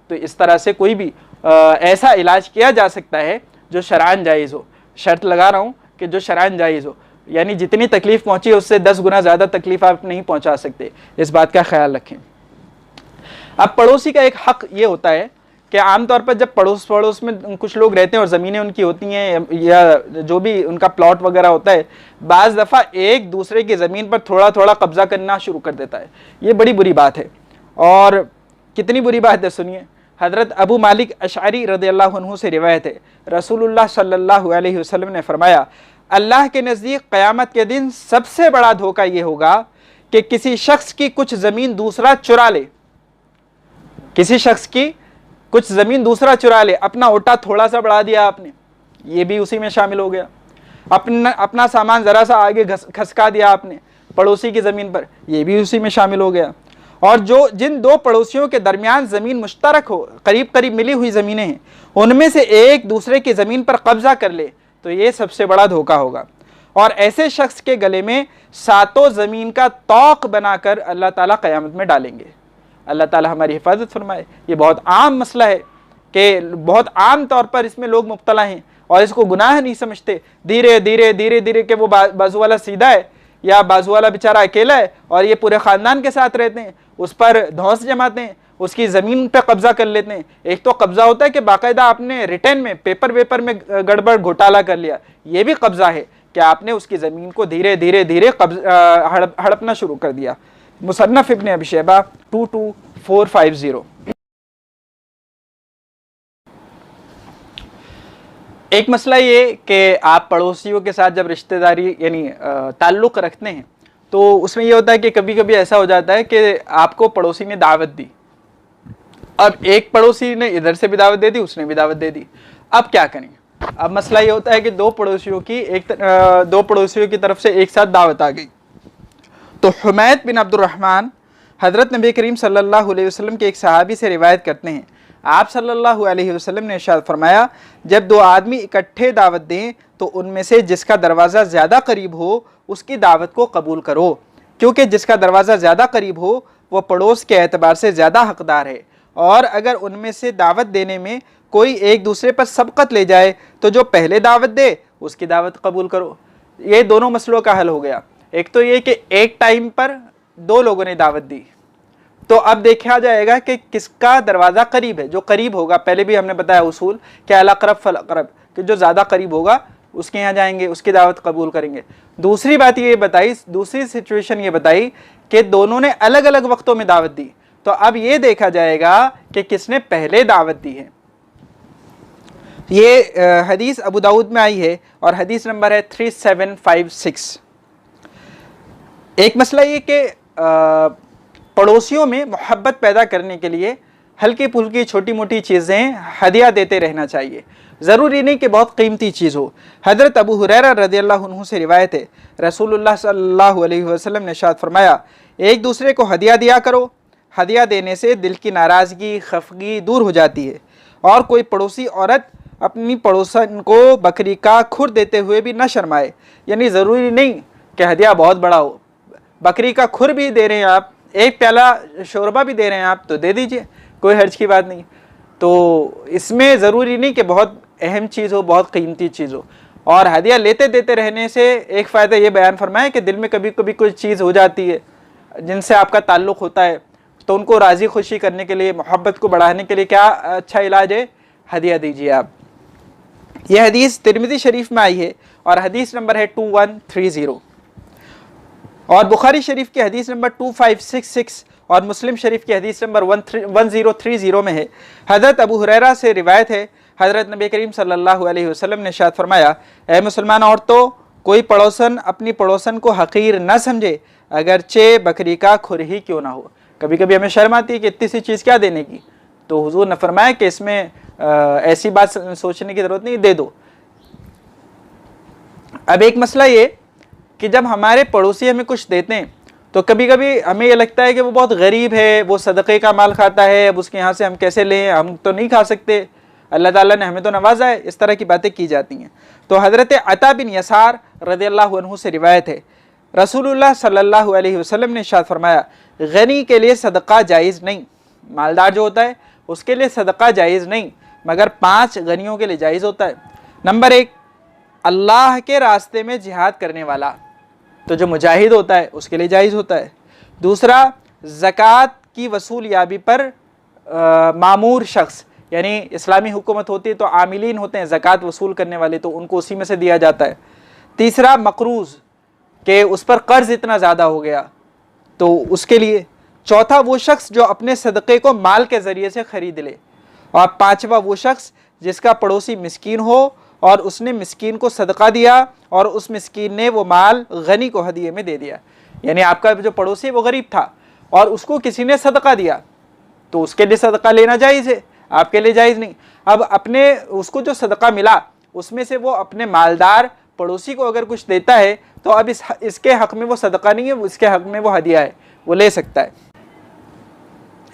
तो इस तरह से कोई भी ऐसा इलाज किया जा सकता है जो शरअन जायज़ हो। शर्त लगा रहा हूँ कि जो शरअन जायज़ हो, यानी जितनी तकलीफ़ पहुँची है उससे 10 गुना ज़्यादा तकलीफ़ आप नहीं पहुँचा सकते, इस बात का ख्याल रखें। अब पड़ोसी का एक हक़ ये होता है कि आमतौर पर जब पड़ोस में कुछ लोग रहते हैं और ज़मीनें उनकी होती हैं या जो भी उनका प्लॉट वगैरह होता है, बाज़ दफ़ा एक दूसरे की ज़मीन पर थोड़ा थोड़ा कब्ज़ा करना शुरू कर देता है। ये बड़ी बुरी बात है। और कितनी बुरी बात है सुनिए, हज़रत अबू मालिक अशअरी रज़ियल्लाहु अन्हु से रिवायत है, रसूलुल्लाह सल्लल्लाहु अलैहि वसल्लम ने फरमाया, अल्लाह के नज़दीक क़यामत के दिन सबसे बड़ा धोखा ये होगा कि किसी शख्स की कुछ ज़मीन दूसरा चुरा ले, किसी शख्स की कुछ ज़मीन दूसरा चुरा ले। अपना ओटा थोड़ा सा बढ़ा दिया आपने, ये भी उसी में शामिल हो गया। अपना सामान ज़रा सा आगे खसका दिया आपने पड़ोसी की ज़मीन पर, ये भी उसी में शामिल हो गया। और जिन दो पड़ोसियों के दरमियान ज़मीन मुश्तरक हो, करीब करीब मिली हुई ज़मीनें हैं, उनमें से एक दूसरे की ज़मीन पर कब्ज़ा कर ले, तो ये सबसे बड़ा धोखा होगा। और ऐसे शख्स के गले में 7 ज़मीन का तौक बनाकर अल्लाह ताला क़यामत में डालेंगे। अल्लाह ताला हमारी हिफाजत फरमाए। ये बहुत आम मसला है कि बहुत आम तौर पर इसमें लोग मुब्तला हैं और इसको गुनाह नहीं समझते। धीरे धीरे कि वो बाजू वाला सीधा है या बाजू वाला बेचारा अकेला है और ये पूरे ख़ानदान के साथ रहते हैं, उस पर धौंस जमाते हैं, उसकी ज़मीन पर कब्ज़ा कर लेते हैं। एक तो कब्ज़ा होता है कि बाकायदा आपने रिटर्न में पेपर वेपर में गड़बड़ घोटाला कर लिया, ये भी कब्ज़ा है कि आपने उसकी ज़मीन को धीरे धीरे हड़पना शुरू कर दिया। मुसन्नफ़ इब्न अबी शैबा 22450। एक मसला ये कि आप पड़ोसियों के साथ जब रिश्तेदारी यानी ताल्लुक़ रखते हैं तो उसमें ये होता है कि कभी कभी ऐसा हो जाता है कि आपको पड़ोसी ने दावत दी, अब एक पड़ोसी ने इधर से भी दावत दे दी, उसने भी दावत दे दी, अब क्या करें? अब मसला ये होता है कि दो पड़ोसियों की तरफ से एक साथ दावत आ गई। तो हुमैद बिन अब्दुर्रहमान हज़रत नबी करीम सल्लल्लाहु अलैहि वसल्लम के एक सहाबी से रिवायत करते हैं, आप सल्लल्लाहु अलैहि वसल्लम ने इरशाद फरमाया, जब 2 आदमी इकट्ठे दावत दें तो उनमें से जिसका दरवाज़ा ज़्यादा करीब हो उसकी दावत को कबूल करो, क्योंकि जिसका दरवाज़ा ज़्यादा करीब हो वह पड़ोस के एतबार से ज़्यादा हकदार है। और अगर उनमें से दावत देने में कोई एक दूसरे पर सबकत ले जाए तो जो पहले दावत दे उसकी दावत कबूल करो। ये दोनों मसलों का हल हो गया। एक तो ये कि एक टाइम पर 2 लोगों ने दावत दी, तो अब देखा जाएगा कि किसका दरवाज़ा करीब है। जो करीब होगा, पहले भी हमने बताया उसूल कि अल अक़रब फल अक़रब, कि जो ज़्यादा करीब होगा उसके यहाँ जाएंगे, उसकी दावत कबूल करेंगे। दूसरी बात ये बताई, दूसरी सिचुएशन ये बताई कि दोनों ने अलग अलग वक्तों में दावत दी, तो अब ये देखा जाएगा कि किसने पहले दावत दी है। ये हदीस अबू दाऊद में आई है और हदीस नंबर है 3756। एक मसला ये कि पड़ोसियों में मोहब्बत पैदा करने के लिए हल्की फुल्की छोटी मोटी चीज़ें हदिया देते रहना चाहिए, ज़रूरी नहीं कि बहुत कीमती चीज़ हो। हज़रत अबू हुरैरा रज़ियल्लाहु अन्हु से रिवायत है, रसूलुल्लाह सल्लल्लाहु अलैहि वसल्लम ने इरशाद फरमाया, एक दूसरे को हदिया दिया करो, हदिया देने से दिल की नाराज़गी खफगी दूर हो जाती है। और कोई पड़ोसी औरत अपनी पड़ोसन को बकरी का खुर देते हुए भी न शर्माए, यानी ज़रूरी नहीं कि हदिया बहुत बड़ा हो, बकरी का खुर भी दे रहे हैं आप, एक प्याला शोरबा भी दे रहे हैं आप, तो दे दीजिए, कोई हर्ज की बात नहीं। तो इसमें ज़रूरी नहीं कि बहुत अहम चीज़ हो, बहुत कीमती चीज़ हो। और हदिया लेते देते रहने से एक फ़ायदा ये बयान फरमाए कि दिल में कभी कभी कोई चीज़ हो जाती है जिनसे आपका ताल्लुक़ होता है, तो उनको राज़ी खुशी करने के लिए, मोहब्बत को बढ़ाने के लिए क्या अच्छा इलाज है? हदिया दीजिए आप। यह हदीस तिरमिज़ी शरीफ में आई है और हदीस नंबर है 2130, और बुखारी शरीफ की हदीस नंबर 2566 और मुस्लिम शरीफ की हदीस नंबर 1030 में है। हज़रत अबू हुरैरा से रिवायत है, हज़रत नबी करीम सल्लल्लाहु अलैहि वसल्लम ने इरशाद फरमाया, ए मुसलमान औरतों, कोई पड़ोसन अपनी पड़ोसन को हक़ीर न समझे, अगरचे बकरी का खुर ही क्यों ना हो। कभी कभी हमें शर्म आती है कि इतनी सी चीज़ क्या देने की, तो हुजूर ने फरमाया कि इसमें ऐसी बात सोचने की ज़रूरत नहीं, दे दो। अब एक मसला ये कि जब हमारे पड़ोसी हमें कुछ देते हैं तो कभी कभी हमें ये लगता है कि वो बहुत गरीब है, वो सदक़े का माल खाता है, अब उसके यहाँ से हम कैसे लें, हम तो नहीं खा सकते, अल्लाह ताला ने हमें तो नवाजा है, इस तरह की बातें की जाती हैं। तो हज़रत अता बिन यसार रज़ियल्लाहु अन्हु से रिवायत है, रसूलुल्लाह सल्लल्लाहु अलैहि वसल्लम ने इरशाद फरमाया, गनी के लिए सदक़ा जायज़ नहीं, मालदार जो होता है उसके लिए सदक़ा जायज़ नहीं, मगर 5 गनियों के लिए जायज़ होता है। नंबर 1, अल्लाह के रास्ते में जिहाद करने वाला, तो जो मुजाहिद होता है उसके लिए जायज़ होता है। दूसरा, ज़कात की वसूलियाबी पर मामूर शख्स, यानी इस्लामी हुकूमत होती है तो आमिलीन होते हैं ज़कात वसूल करने वाले, तो उनको उसी में से दिया जाता है। तीसरा, मकरूज़ के उस पर कर्ज़ इतना ज़्यादा हो गया तो उसके लिए। चौथा, वो शख्स जो अपने सदक़े को माल के ज़रिए से ख़रीद ले। और पाँचवा, वो शख्स जिसका पड़ोसी मिस्कीन हो और उसने मिस्कीन को सदका दिया और उस मिस्कीन ने वो माल गनी को हदिये में दे दिया। यानी आपका जो पड़ोसी वो गरीब था और उसको किसी ने सदका दिया तो उसके लिए सदका लेना जायज़ है, आपके लिए जायज़ नहीं। अब अपने उसको जो सदका मिला उसमें से वो अपने मालदार पड़ोसी को अगर कुछ देता है तो अब इसके हक़ में वो सदका नहीं है, इसके हक़ में वो हदिया है, वो ले सकता है।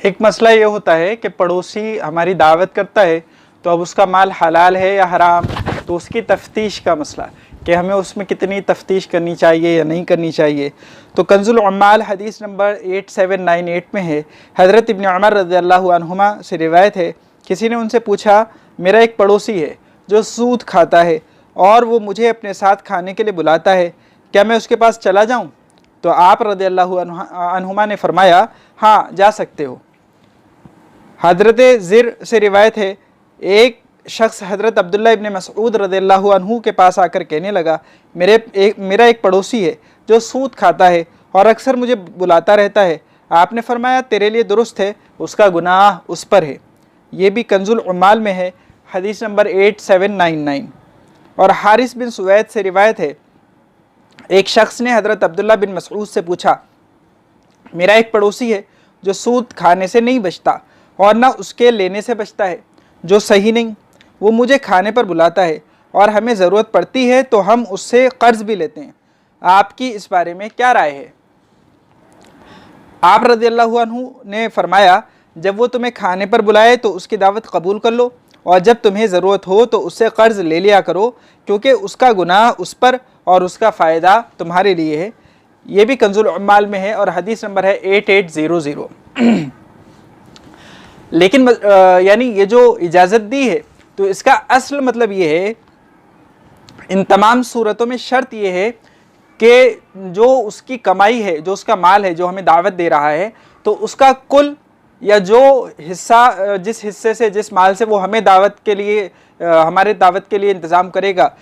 एक मसला ये होता है कि पड़ोसी हमारी दावत करता है तो अब उसका माल हलाल है या हराम, तो उसकी तफ्तीश का मसला कि हमें उसमें कितनी तफ्तीश करनी चाहिए या नहीं करनी चाहिए। तो कंजुल उम्माल हदीस नंबर 8798 में है, हज़रत इब्न उमर रज़ियल्लाहु अन्हुमा से रिवायत है, किसी ने उनसे पूछा, मेरा एक पड़ोसी है जो सूद खाता है और वो मुझे अपने साथ खाने के लिए बुलाता है, क्या मैं उसके पास चला जाऊँ? तो आप रज़ियल्लाहु अन्हुमा ने फरमाया, हाँ जा सकते हो। हज़रत ज़िर से रिवायत है, एक शख्स हज़रत अब्दुल्ला इब्न मसऊद रज़ियल्लाहु अन्हु के पास आकर कहने लगा, मेरा एक पड़ोसी है जो सूद खाता है और अक्सर मुझे बुलाता रहता है। आपने फरमाया, तेरे लिए दुरुस्त है, उसका गुनाह उस पर है। ये भी कंजुल उम्माल में है, हदीस नंबर 8799। और हारिस बिन सुवैद से रिवायत है, एक शख्स ने हज़रत अब्दुल्ला बिन मसऊद से पूछा, मेरा एक पड़ोसी है जो सूद खाने से नहीं बचता और ना उसके लेने से बचता है, जो सही नहीं, वो मुझे खाने पर बुलाता है और हमें ज़रूरत पड़ती है तो हम उससे कर्ज़ भी लेते हैं, आपकी इस बारे में क्या राय है? आप रज़ियल्लाहु अन्हु ने फरमाया, जब वो तुम्हें खाने पर बुलाए तो उसकी दावत कबूल कर लो और जब तुम्हें ज़रूरत हो तो उससे कर्ज़ ले लिया करो, क्योंकि उसका गुनाह उस पर और उसका फ़ायदा तुम्हारे लिए है। ये भी कंजुल उम्माल में है और हदीस नंबर है 8800। लेकिन यानी ये जो इजाज़त दी है तो इसका असल मतलब ये है, इन तमाम सूरतों में शर्त ये है कि जो उसकी कमाई है, जो उसका माल है, जो हमें दावत दे रहा है, तो उसका कुल या जो हिस्सा, जिस हिस्से से, जिस माल से वो हमें दावत के लिए, हमारे दावत के लिए इंतज़ाम करेगा,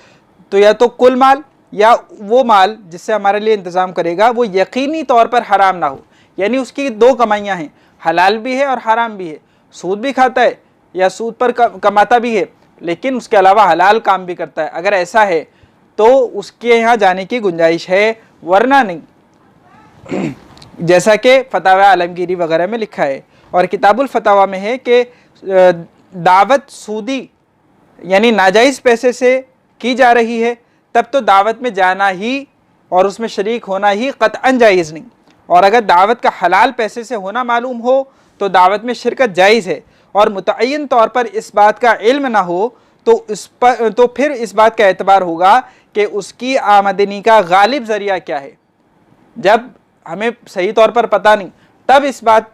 तो या तो कुल माल या वो माल जिससे हमारे लिए इंतज़ाम करेगा वो यकीनी तौर पर हराम ना हो। यानी उसकी दो कमाइयाँ हैं, हलाल भी है और हराम भी है। सूद भी खाता है या सूद पर कमाता भी है, लेकिन उसके अलावा हलाल काम भी करता है। अगर ऐसा है तो उसके यहाँ जाने की गुंजाइश है, वरना नहीं। जैसा कि फतावा आलमगीरी वगैरह में लिखा है और किताबुल फतावा में है कि दावत सूदी यानी नाजायज़ पैसे से की जा रही है, तब तो दावत में जाना ही और उसमें शरीक होना ही कतअन जायज़ नहीं। और अगर दावत का हलाल पैसे से होना मालूम हो तो दावत में शिरकत जायज़ है, और मुतअय्यन तौर पर इस बात का इल्म ना हो तो फिर इस बात का एतबार होगा कि उसकी आमदनी का गालिब ज़रिया क्या है। जब हमें सही तौर पर पता नहीं, तब इस बात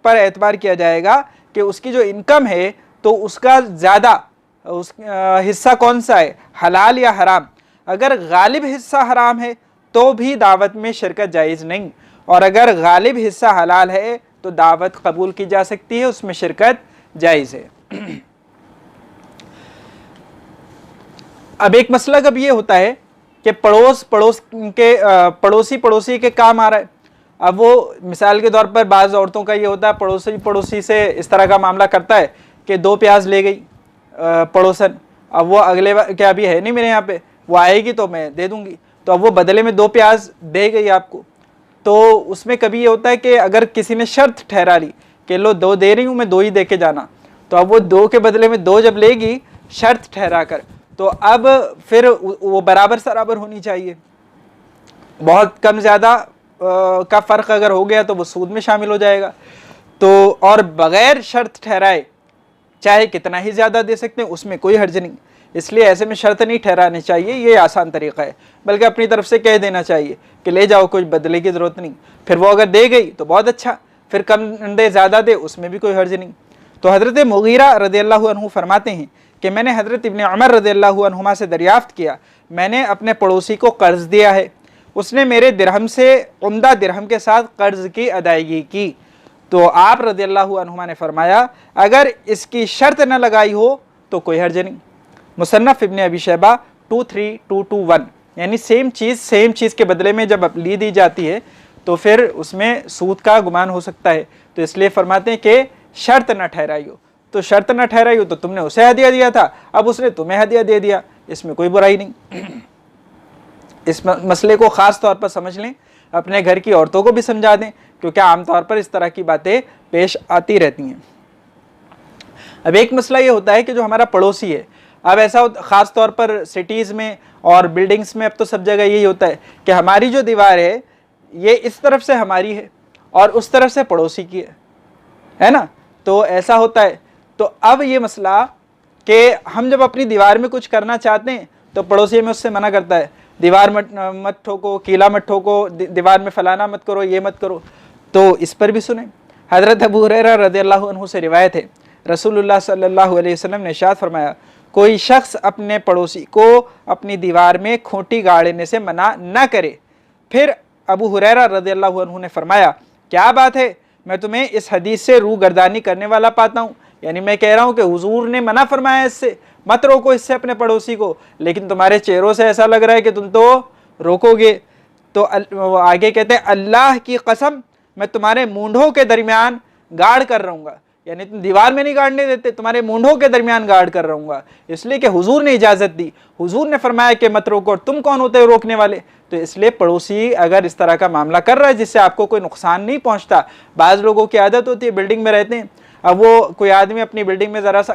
पर एतबार किया जाएगा कि उसकी जो इनकम है तो उसका ज़्यादा हिस्सा कौन सा है, हलाल या हराम। अगर गालिब हिस्सा हराम है तो भी दावत में शिरकत जायज़ नहीं, और अगर गालिब हिस्सा हलाल है तो दावत कबूल की जा सकती है, उसमें शिरकत जायज़ है। अब एक मसला कब ये होता है कि पड़ोसी के काम आ रहा है। अब वो मिसाल के तौर पर बाज़ औरतों का ये होता है, पड़ोसी से इस तरह का मामला करता है कि 2 प्याज ले गई पड़ोसन, अब वो अगले क्या अभी है नहीं मेरे यहाँ पे, वो आएगी तो मैं दे दूंगी, तो अब वो बदले में 2 प्याज दे गई आपको। तो उसमें कभी ये होता है कि अगर किसी ने शर्त ठहरा ली कि लो 2 दे रही हूँ, मैं 2 ही दे के जाना, तो अब वो 2 के बदले में 2 जब लेगी शर्त ठहरा कर, तो अब फिर वो बराबर सराबर होनी चाहिए। बहुत कम ज़्यादा का फ़र्क अगर हो गया तो वो सूद में शामिल हो जाएगा। तो और बग़ैर शर्त ठहराए चाहे कितना ही ज़्यादा दे सकते हैं, उसमें कोई हर्ज नहीं। इसलिए ऐसे में शर्त नहीं ठहरानी चाहिए, ये आसान तरीक़ा है। बल्कि अपनी तरफ से कह देना चाहिए कि ले जाओ, कुछ बदले की ज़रूरत नहीं। फिर वो अगर दे गई तो बहुत अच्छा, फिर कम दे ज़्यादा दे उसमें भी कोई हर्ज नहीं। तो हज़रत मुगीरा रज़ियल्लाहु अन्हु फरमाते हैं कि मैंने हज़रत इब्न उमर रज़ियल्लाहु अन्हुमा से दरियाफ़्त किया, मैंने अपने पड़ोसी को कर्ज़ दिया है, उसने मेरे दिरहम से उम्दा दिरहम के साथ कर्ज़ की अदायगी की। तो आप रज़ियल्लाहु अन्हुमा ने फरमाया, अगर इसकी शर्त न लगाई हो तो कोई हर्ज नहीं। मुसन्नफ़ इब्न अबी शैबा 23221, यानी सेम चीज़ के बदले में जब ली दी जाती है तो फिर उसमें सूद का गुमान हो सकता है, तो इसलिए फरमाते हैं कि शर्त न ठहराई हो। तो शर्त न ठहराई हो तो तुमने उसे हदिया दिया था, अब उसने तुम्हें हदिया दे दिया, इसमें कोई बुराई नहीं। इस मसले को ख़ास तौर पर समझ लें, अपने घर की औरतों को भी समझा दें, क्योंकि आमतौर पर इस तरह की बातें पेश आती रहती हैं। अब एक मसला ये होता है कि जो हमारा पड़ोसी है, अब ऐसा ख़ास तौर पर सिटीज़ में और बिल्डिंग्स में अब तो सब जगह यही होता है कि हमारी जो दीवार है ये इस तरफ से हमारी है और उस तरफ से पड़ोसी की है ना, तो ऐसा होता है। तो अब ये मसला कि हम जब अपनी दीवार में कुछ करना चाहते हैं तो पड़ोसी में उससे मना करता है, दीवार मत ठोको, कीला मत ठोको, दीवार में फलाना मत करो, ये मत करो। तो इस पर भी सुने। हज़रत अबू हुरैरा रज़ियल्लाहु अन्हु से रिवायत है, रसूलुल्लाह सल्लल्लाहु अलैहि वसल्लम ने इरशाद फरमाया, कोई शख्स अपने पड़ोसी को अपनी दीवार में खूंटी गाड़ने से मना न करे। फिर अबू हुरैरा रज़ियल्लाहु अन्हु ने फरमाया, क्या बात है, मैं तुम्हें इस हदीस से रूगर्दानी करने वाला पाता हूँ, यानी मैं कह रहा हूँ कि हुजूर ने मना फरमाया इससे, मत रोको इससे अपने पड़ोसी को, लेकिन तुम्हारे चेहरों से ऐसा लग रहा है कि तुम तो रोकोगे। तो आगे कहते हैं, अल्लाह की कसम मैं तुम्हारे मूंढों के दरमियान गाड़ कर रहूँगा, यानी तुम दीवार में नहीं गाड़ने देते, तुम्हारे मूंढों के दरमियान गाड़ कर रहूँगा, इसलिए कि हुजूर ने इजाज़त दी, हुजूर ने फरमाया कि मत रोको, और तुम कौन होते हो रोकने वाले। तो इसलिए पड़ोसी अगर इस तरह का मामला कर रहा है जिससे आपको कोई नुकसान नहीं पहुँचता, बाज़ लोगों की आदत होती है बिल्डिंग में रहते हैं, अब वो कोई आदमी अपनी बिल्डिंग में ज़रा सा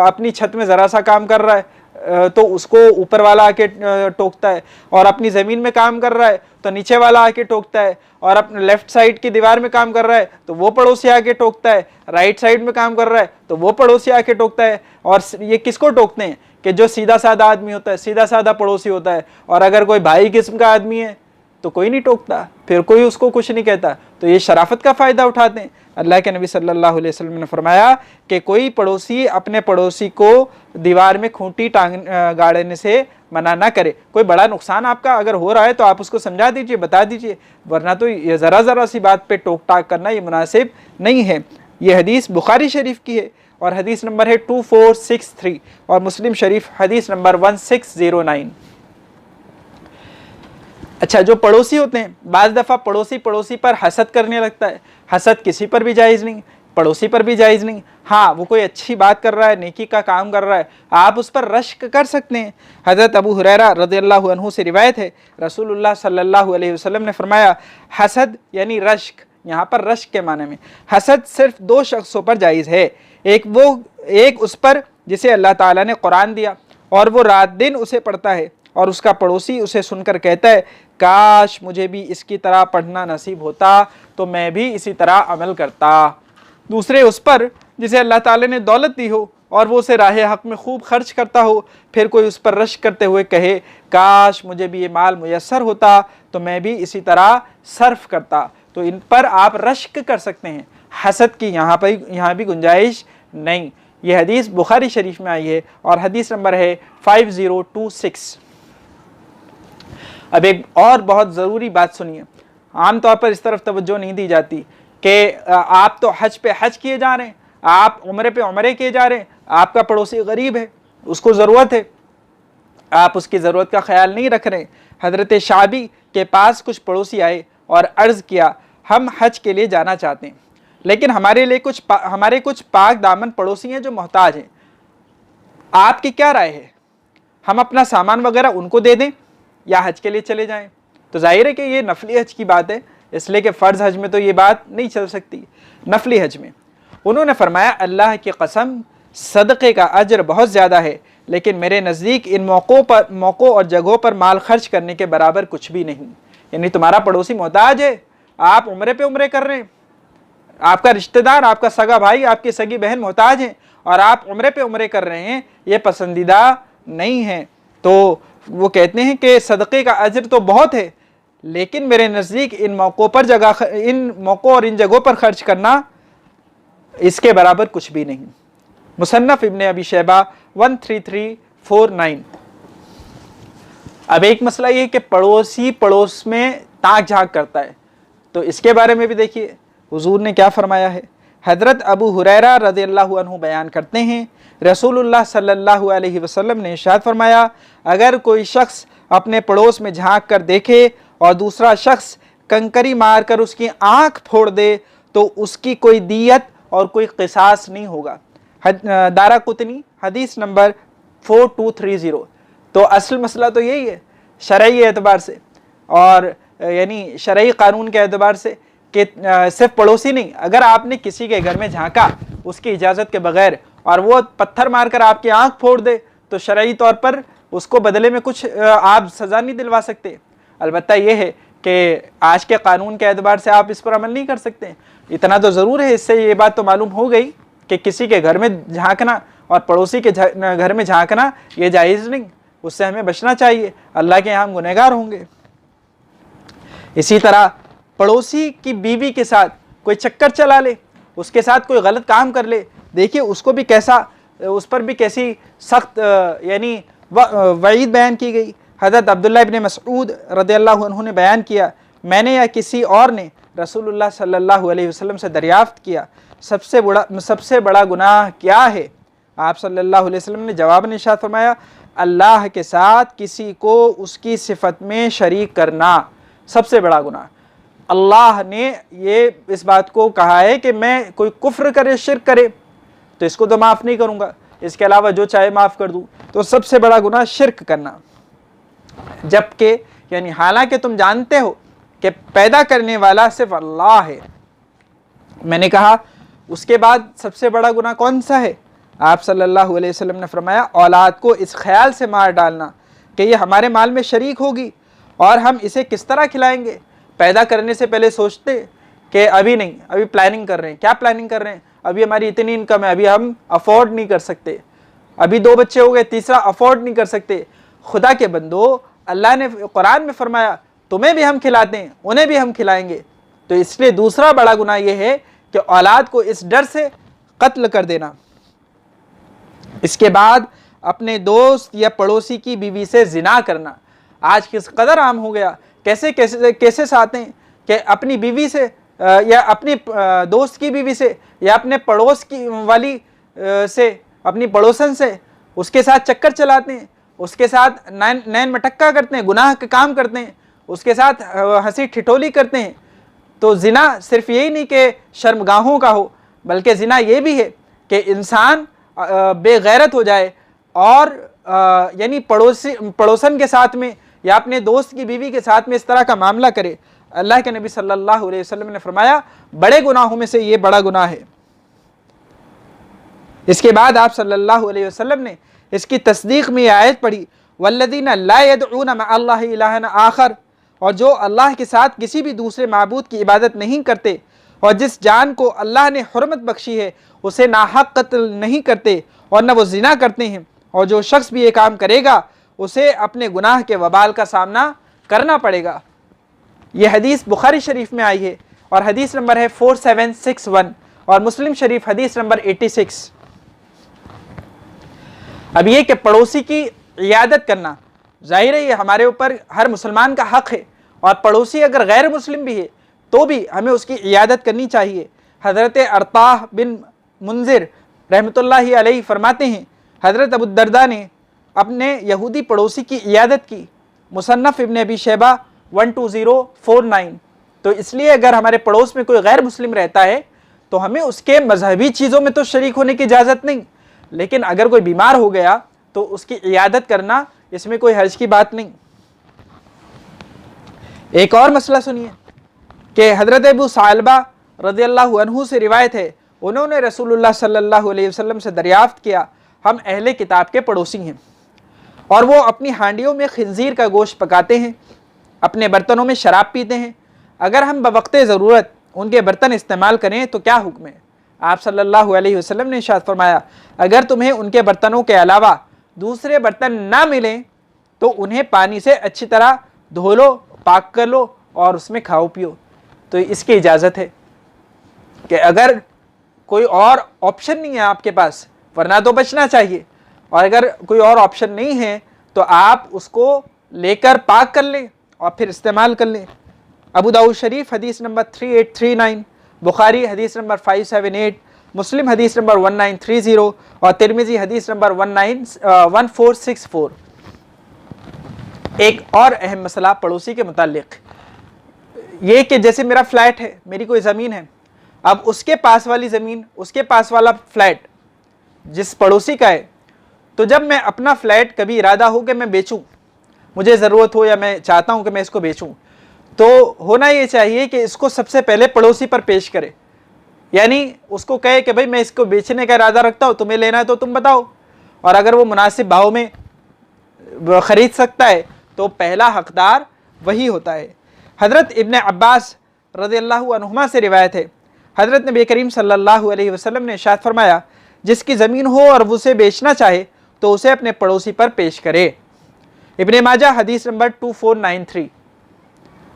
अपनी छत में ज़रा सा काम कर रहा है तो उसको ऊपर वाला आके टोकता है, और अपनी ज़मीन में काम कर रहा है तो नीचे वाला आके टोकता है, और अपने लेफ्ट साइड की दीवार में काम कर रहा है तो वो पड़ोसी आके टोकता है, राइट साइड में काम कर रहा है तो वो पड़ोसी आके टोकता है। और ये किसको टोकते हैं कि जो सीधा साधा आदमी होता है, सीधा साधा पड़ोसी होता है, और अगर कोई भाई किस्म का आदमी है तो कोई नहीं टोकता, फिर कोई उसको कुछ नहीं कहता। तो ये शराफत का फ़ायदा उठाते हैं। अल्लाह के नबी सल्लल्लाहु अलैहि वसल्लम ने फरमाया कि कोई पड़ोसी अपने पड़ोसी को दीवार में खूंटी गाड़ने से मना ना करे। कोई बड़ा नुकसान आपका अगर हो रहा है तो आप उसको समझा दीजिए, बता दीजिए, वरना तो ये ज़रा सी बात पे टोक टाक करना ये मुनासिब नहीं है। ये हदीस बुखारी शरीफ की है और हदीस नंबर है 2463, और मुस्लिम शरीफ हदीस नंबर 1609। अच्छा, जो पड़ोसी होते हैं, बाज़ दफ़ा पड़ोसी पर हसद करने लगता है। हसद किसी पर भी जायज़ नहीं, पड़ोसी पर भी जायज़ नहीं। हाँ, वो कोई अच्छी बात कर रहा है, नेकी का काम कर रहा है, आप उस पर रश्क कर सकते हैं। हज़रत अबू हुरैरा रज़ियल्लाहु अन्हु से रिवायत है, रसूलुल्लाह सल्लल्लाहु अलैहि वसल्लम ने फरमाया, हसद यानी रश्क, यहाँ पर रश्क के माने में हसद सिर्फ दो शख्सों पर जायज़ है। एक उस पर जिसे अल्लाह ताला ने कुरान दिया और वो रात दिन उसे पढ़ता है, और उसका पड़ोसी उसे सुनकर कहता है, काश मुझे भी इसकी तरह पढ़ना नसीब होता तो मैं भी इसी तरह अमल करता। दूसरे उस पर जिसे अल्लाह ताला ने दौलत दी हो और वो उसे राह हक में खूब खर्च करता हो, फिर कोई उस पर रश्क करते हुए कहे, काश मुझे भी ये माल मुयस्सर होता तो मैं भी इसी तरह सर्फ करता। तो इन पर आप रश्क कर सकते हैं, हसद की यहाँ भी गुंजाइश नहीं। ये हदीस बुखारी शरीफ में आई है और हदीस नंबर है 5026। अब एक और बहुत ज़रूरी बात सुनिए, आम तौर पर इस तरफ तवज्जो नहीं दी जाती कि आप तो हज पे हज किए जा रहे हैं, आप उम्रे पे उम्रे किए जा रहे हैं, आपका पड़ोसी गरीब है, उसको ज़रूरत है, आप उसकी ज़रूरत का ख्याल नहीं रख रहे। हज़रत शाबी के पास कुछ पड़ोसी आए और अर्ज़ किया, हम हज के लिए जाना चाहते हैं, लेकिन हमारे कुछ पाक दामन पड़ोसी हैं जो मोहताज हैं, आपकी क्या राय है, हम अपना सामान वगैरह उनको दे दें या हज के लिए चले जाएं? तो जाहिर है कि ये नफली हज की बात है, इसलिए कि फ़र्ज़ हज में तो ये बात नहीं चल सकती, नफली हज में। उन्होंने फरमाया, अल्लाह की कसम सदक़े का अजर बहुत ज़्यादा है, लेकिन मेरे नज़दीक इन मौक़ों और जगहों पर माल खर्च करने के बराबर कुछ भी नहीं। यानी तुम्हारा पड़ोसी मोहताज है, आप उम्रे पे उम्रे कर रहे हैं, आपका रिश्तेदार, आपका सगा भाई, आपकी सगी बहन मोहताज हैं और आप उम्रे पे उम्रे कर रहे हैं, ये पसंदीदा नहीं है। तो वो कहते हैं कि सदक़े का अजर तो बहुत है, लेकिन मेरे नज़दीक इन मौक़ों और इन जगहों पर खर्च करना इसके बराबर कुछ भी नहीं। मुसन्नफ इब्न अबी शैबा 13349। अब एक मसला ये कि पड़ोसी पड़ोस में ताक झांक करता है, तो इसके बारे में भी देखिए हुजूर ने क्या फरमाया है। हज़रत अबू हुरैरा रज़ियल्लाहु अन्हु बयान करते हैं, रसूलुल्लाह सल्लल्लाहु अलैहि वसल्लम ने इरशाद फरमाया, अगर कोई शख्स अपने पड़ोस में झांक कर देखे और दूसरा शख्स कंकरी मारकर उसकी आंख फोड़ दे तो उसकी कोई दियत और कोई क़िसास नहीं होगा। दाराकुतनी हदीस नंबर 4230। तो असल मसला तो यही है शरई एतबार से, और यानी शरई कानून के एतबार से कि सिर्फ पड़ोसी नहीं, अगर आपने किसी के घर में झांका उसकी इजाज़त के बगैर और वो पत्थर मारकर आपकी आंख फोड़ दे तो शरई तौर पर उसको बदले में कुछ आप सज़ा नहीं दिलवा सकते। अलबत्ता ये है कि आज के कानून के एतबार से आप इस पर अमल नहीं कर सकते। इतना तो ज़रूर है, इससे ये बात तो मालूम हो गई कि किसी के घर में झांकना और पड़ोसी के घर में झांकना ये जायज़ नहीं, उससे हमें बचना चाहिए, अल्लाह के यहाँ हम गुनहगार होंगे। इसी तरह पड़ोसी की बीवी के साथ कोई चक्कर चला ले, उसके साथ कोई गलत काम कर ले, देखिए उसको भी कैसा, उस पर भी कैसी सख्त यानी वईद बयान की गई। हज़रत अब्दुल्लाह इब्न मसऊद रज़ियल्लाहु अन्हु ने बयान किया, मैंने या किसी और ने रसूलुल्लाह सल्लल्लाहु अलैहि वसल्लम से दरियाफ़्त किया, सबसे बड़ा गुनाह क्या है? आप सल्लल्लाहु अलैहि वसल्लम ने जवाब में इरशाद फरमाया, अल्लाह के साथ किसी को उसकी सिफत में शरीक करना सबसे बड़ा गुनाह। अल्लाह ने ये इस बात को कहा है कि मैं कोई कुफ्र करे, शिर्क करे तो इसको तो माफ़ नहीं करूँगा, इसके अलावा जो चाहे माफ़ कर दूँ। तो सबसे बड़ा गुनाह शिर्क करना, जबकि यानी हालांकि तुम जानते हो कि पैदा करने वाला सिर्फ अल्लाह है। मैंने कहा उसके बाद सबसे बड़ा गुनाह कौन सा है? आप सल्लल्लाहु अलैहि वसल्लम ने फरमाया, औलाद को इस ख्याल से मार डालना कि ये हमारे माल में शरीक होगी और हम इसे किस तरह खिलाएंगे। पैदा करने से पहले सोचते कि अभी नहीं, अभी प्लानिंग कर रहे हैं। क्या प्लानिंग कर रहे हैं? अभी हमारी इतनी इनकम है, अभी हम अफोर्ड नहीं कर सकते, अभी 2 बच्चे हो गए, तीसरा अफोर्ड नहीं कर सकते। खुदा के बंदो, अल्लाह ने कुरान में फरमाया तुम्हें भी हम खिलाते हैं, उन्हें भी हम खिलाएंगे। तो इसलिए दूसरा बड़ा गुनाह यह है कि औलाद को इस डर से कत्ल कर देना। इसके बाद अपने दोस्त या पड़ोसी की बीवी से जिना करना आज किस कदर आम हो गया। कैसे कैसे केसेस आते हैं कि अपनी बीवी से या अपनी दोस्त की बीवी से या अपने पड़ोस की वाली से, अपनी पड़ोसन से उसके साथ चक्कर चलाते हैं, उसके साथ नैन मटक्का करते हैं, गुनाह के काम करते हैं, उसके साथ हंसी ठिठोली करते हैं। तो जिना सिर्फ यही नहीं कि शर्मगाहों का हो, बल्कि जिना ये भी है कि इंसान बेगैरत हो जाए और यानी पड़ोसन के साथ में या अपने दोस्त की बीवी के साथ में इस तरह का मामला करे। अल्लाह के नबी सल्लल्लाहु अलैहि वसल्लम ने फरमाया बड़े गुनाहों में से ये बड़ा गुनाह है। इसके बाद आप सल्लल्लाहु अलैहि वसल्लम ने इसकी तस्दीक में आयत पढ़ी, वल्लज़ीना ला यदऊना मअल्लाहि इलाहन आखर, और जो अल्लाह के साथ किसी भी दूसरे माबूद की इबादत नहीं करते और जिस जान को अल्लाह ने हुर्मत बख्शी है उसे नाहक कत्ल नहीं करते और न वो जिना करते हैं, और जो शख्स भी ये काम करेगा उसे अपने गुनाह के वबाल का सामना करना पड़ेगा। ये हदीस बुखारी शरीफ में आई है और हदीस नंबर है 4761 और मुस्लिम शरीफ हदीस नंबर 86। अब ये कि पड़ोसी की इयादत करना, जाहिर है ये हमारे ऊपर हर मुसलमान का हक है, और पड़ोसी अगर गैर मुस्लिम भी है तो भी हमें उसकी इयादत करनी चाहिए। हज़रत अरताह बिन मुंजिर रहमतुल्लाहि अलैहि फरमाते हैं, हज़रत अबू दरदा ने अपने यहूदी पड़ोसी की इयादत की। मुसन्नफ इब्न अबी शैबा 12049। तो इसलिए अगर हमारे पड़ोस में कोई गैर मुस्लिम रहता है तो हमें उसके मजहबी चीज़ों में तो शरीक होने की इजाज़त नहीं, लेकिन अगर कोई बीमार हो गया तो उसकी इयादत करना, इसमें कोई हर्ज की बात नहीं। एक और मसला सुनिए कि हज़रत अबू सालबा रज़ियल्लाहु अन्हु से रिवायत है, उन्होंने रसूलुल्लाह सल्लल्लाहु अलैहि वसल्लम से दरियाफ़्त किया, हम अहले किताब के पड़ोसी हैं और वो अपनी हांडियों में खिंजीर का गोश्त पकाते हैं, अपने बर्तनों में शराब पीते हैं, अगर हम बवक्ते ज़रूरत उनके बर्तन इस्तेमाल करें तो क्या हुक्म है? आप सल्लल्लाहु अलैहि वसल्लम ने इरशाद फरमाया, अगर तुम्हें उनके बर्तनों के अलावा दूसरे बर्तन ना मिलें तो उन्हें पानी से अच्छी तरह धो लो, पाक कर लो और उसमें खाओ पियो। तो इसकी इजाज़त है कि अगर कोई और ऑप्शन नहीं है आपके पास, वरना तो बचना चाहिए। और अगर कोई और ऑप्शन नहीं है तो आप उसको लेकर पाक कर लें और फिर इस्तेमाल कर लें। अबू दाऊद शरीफ हदीस नंबर 3839, बुखारी हदीस नंबर 578, मुस्लिम हदीस नंबर 1930 और तिरमिजी हदीस नंबर 1464। एक और अहम मसला पड़ोसी के मुतालिक ये कि जैसे मेरा फ्लैट है, मेरी कोई ज़मीन है, अब उसके पास वाली ज़मीन, उसके पास वाला फ्लैट जिस पड़ोसी का है, तो जब मैं अपना फ्लैट कभी इरादा हो कि मैं बेचूं, मुझे ज़रूरत हो या मैं चाहता हूं कि मैं इसको बेचूं, तो होना ये चाहिए कि इसको सबसे पहले पड़ोसी पर पेश करे। यानी उसको कहे कि भाई मैं इसको बेचने का इरादा रखता हूं, तुम्हें लेना है तो तुम बताओ, और अगर वो मुनासिब भाव में ख़रीद सकता है तो पहला हकदार वही होता है। हज़रत इब्ने अब्बास रज़ियल्लाहु अन्हुमा से रिवायत है, हज़रत नबी करीम सल्लल्लाहु अलैहि वसल्लम ने इरशाद फरमाया, जिसकी ज़मीन हो और उसे बेचना चाहे तो उसे अपने पड़ोसी पर पेश करे। इब्ने माजा हदीस नंबर 2493।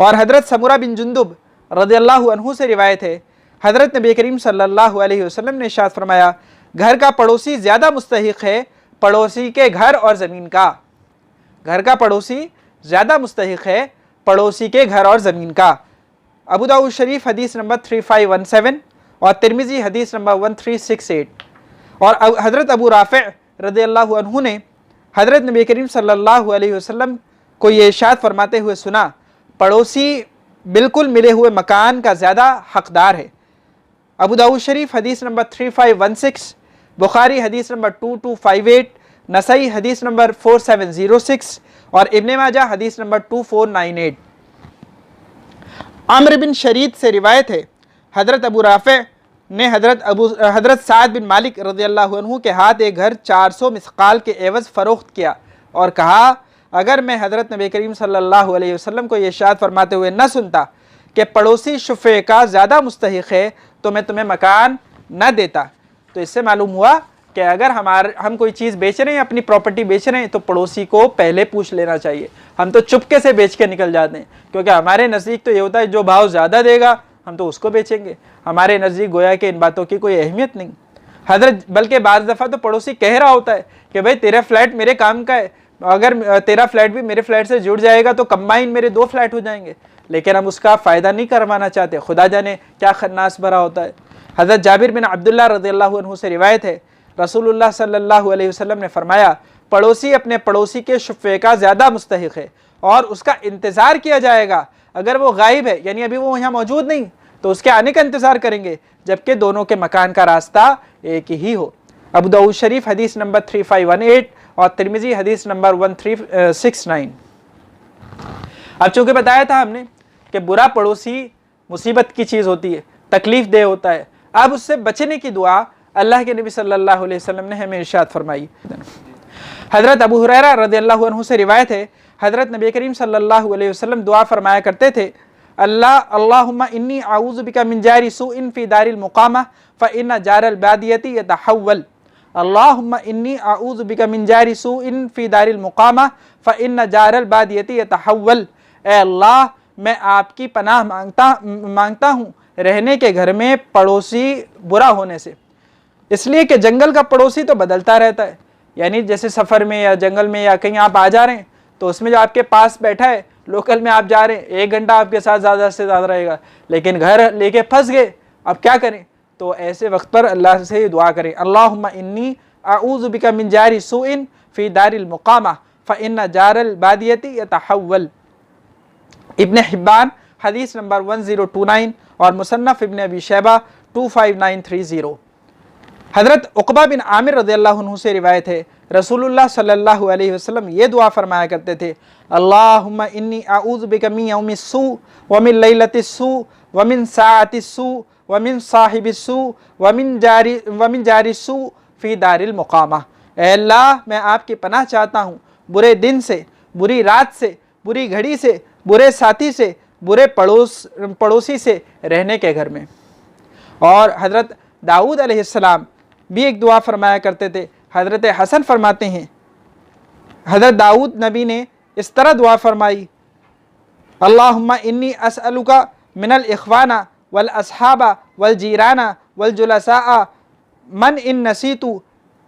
और हज़रत समुरा बिन जुंदुब रज़ियल्लाहु अन्हु से रिवायत है, हज़रत नबी करीम सल्लल्लाहु अलैहि वसल्लम ने इरशाद फरमाया, घर का पड़ोसी ज़्यादा मुस्तहिक़ है पड़ोसी के घर और ज़मीन का। घर का पड़ोसी ज़्यादा मुस्तहिक़ है पड़ोसी के घर और ज़मीन का। अबू दाऊद शरीफ हदीस नंबर 3517 और तिरमिज़ी हदीस नंबर 1368। और हज़रत अबू राफ़े रज़ियल्लाहु अन्हु ने हज़रत नबी करीम सल्लल्लाहु अलैहि वसल्लम को ये इरशाद फरमाते हुए सुना, पड़ोसी बिल्कुल मिले हुए मकान का ज़्यादा हकदार है। अबू दाऊद शरीफ हदीस नंबर 3516, बुखारी हदीस नंबर 2258, नसई हदीस नंबर 4706 और इब्ने माजा हदीस नंबर 2498। आमिर बिन शरीद से रिवायत है, हज़रत अबू राफ़े ने हज़रत साद बिन मालिक रज़ियल्लाहु अन्हु के हाथ एक घर 400 मिसकाल के एवज़ फ़रोख्त किया और कहा, अगर मैं हज़रत नबी करीम सल्लल्लाहु अलैहि वसल्लम को ये इरशाद फरमाते हुए न सुनता कि पड़ोसी शुफ़े का ज़्यादा मुस्तहिक़ है तो मैं तुम्हें मकान न देता। तो इससे मालूम हुआ कि अगर हम कोई चीज़ बेच रहे हैं, अपनी प्रॉपर्टी बेच रहे हैं, तो पड़ोसी को पहले पूछ लेना चाहिए। हम तो चुपके से बेच के निकल जाते हैं, क्योंकि हमारे नज़दीक तो ये होता है जो भाव ज़्यादा देगा हम तो उसको बेचेंगे। हमारे नज़दीक गोया कि इन बातों की कोई अहमियत नहीं। बल्कि बाज़ दफ़ा तो पड़ोसी कह रहा होता है कि भाई तेरा फ्लैट मेरे काम का है, अगर तेरा फ्लैट भी मेरे फ्लैट से जुड़ जाएगा तो कंबाइन मेरे 2 फ्लैट हो जाएंगे, लेकिन हम उसका फ़ायदा नहीं करवाना चाहते। खुदा जाने क्या खन्नास भरा होता है। हज़रत जाबिर बिन अब्दुल्लाह रज़ियल्लाहु अन्हु से रिवायत है, रसूलुल्लाह सल्लल्लाहु अलैहि वसल्लम ने फरमाया, पड़ोसी अपने पड़ोसी के शुफ़े का ज़्यादा मुस्तहिक़ है और उसका इंतज़ार किया जाएगा। अगर वो गायब है, यानी अभी वो यहाँ मौजूद नहीं, तो उसके आने का इंतज़ार करेंगे जबकि दोनों के मकान का रास्ता एक ही हो। अबू दाऊद शरीफ हदीस नंबर 3518 और तिरमिज़ी हदीस नंबर 1369। अब चूँकि बताया था हमने कि बुरा पड़ोसी मुसीबत की चीज़ होती है, तकलीफ़ दे होता है। अब उससे बचने की दुआ अल्लाह के नबी सल्लल्लाहु अलैहि वसल्लम ने हमें इरशाद फरमाई। हज़रत अबू हुरैरा रज़ियल्लाहु अन्हु से रिवायत है, हज़रत नबी करीम सल्लल्लाहु अलैहि वसल्लम दुआ फरमाया करते थे, अल्लाहुम्मा इन्नी आऊज़ु बिका मिन जारी सूइन फ़ी दारिल मुक़ामा फ़इन्ना जारल बादियती यतहव्वल। अल्लाहुम्मा इन्नी आऊज़ु बिका मिन जारी सूइन फ़ी दारिल मुक़ामा फ़इन्ना जारल बादियती यतहव्वल। ए अल्लाह, मैं आपकी पनाह मांगता हूँ रहने के घर में पड़ोसी बुरा होने से। इसलिए कि जंगल का पड़ोसी तो बदलता रहता है, यानी जैसे सफ़र में या जंगल में या कहीं आप आ जा रहे हैं तो उसमें जो आपके पास बैठा है, लोकल में आप जा रहे हैं, 1 घंटा आपके साथ ज़्यादा से ज़्यादा रहेगा, लेकिन घर लेके फंस गए, अब क्या करें? तो ऐसे वक्त पर अल्लाह से दुआ करें, अल्लाहुम्मा इन्नी आऊज़ु बिका मिन जारी सूइन फ़ी दारिल मुक़ामा फ़इन्ना जारल बादियती यतहव्वल। इब्ने हिब्बान हदीस नंबर 1029 और मुसन्नफ़ इब्ने अबी शैबा 25930। हज़रत उक़बा बिन आमिर रज़ियल्लाहु अन्हु से रिवायत है, रसूलुल्लाह सल्लल्लाहु अलैहि वसल्लम ये दुआ फरमाया करते थे, अल्लाहुम्मा इन्नी आऊज़ु बिका मिन यौमिस्सू व मिन लैलतिस्सू व मिन साअतिस्सू व मिन साहिबिस्सू व मिन जारिस्सू फ़ी दारिल मुक़ामा। ऐ अल्लाह, मैं आपकी पनाह चाहता हूँ बुरे दिन से, बुरी रात से, बुरी घड़ी से, बुरे साथी से, बुरे पड़ोसी से रहने के घर में। और हज़रत दाऊद अलैहिस्सलाम भी एक दुआ फरमाया करते थे। हज़रत हसन फरमाते हैं, हज़रत दाऊद नबी ने इस तरह दुआ फरमाई, अल्लाहुम्मा इन्नी अस्अलुका मिनल इख्वाना वल अस्हाबा वल जीराना वल जुलसाआ मन इन नसीतु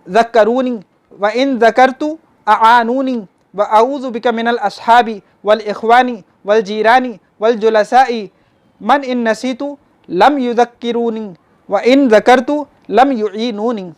ज़क्करूनी व इन ज़करतु आनूनी व अऊज़ु बिका मिनल अस्हाबी वल इख़वानी वल जीरानी वल जुलसाई मन इन नसीतु लम युज़क्किरूनी व इन ज़करतु लम युईनूनी।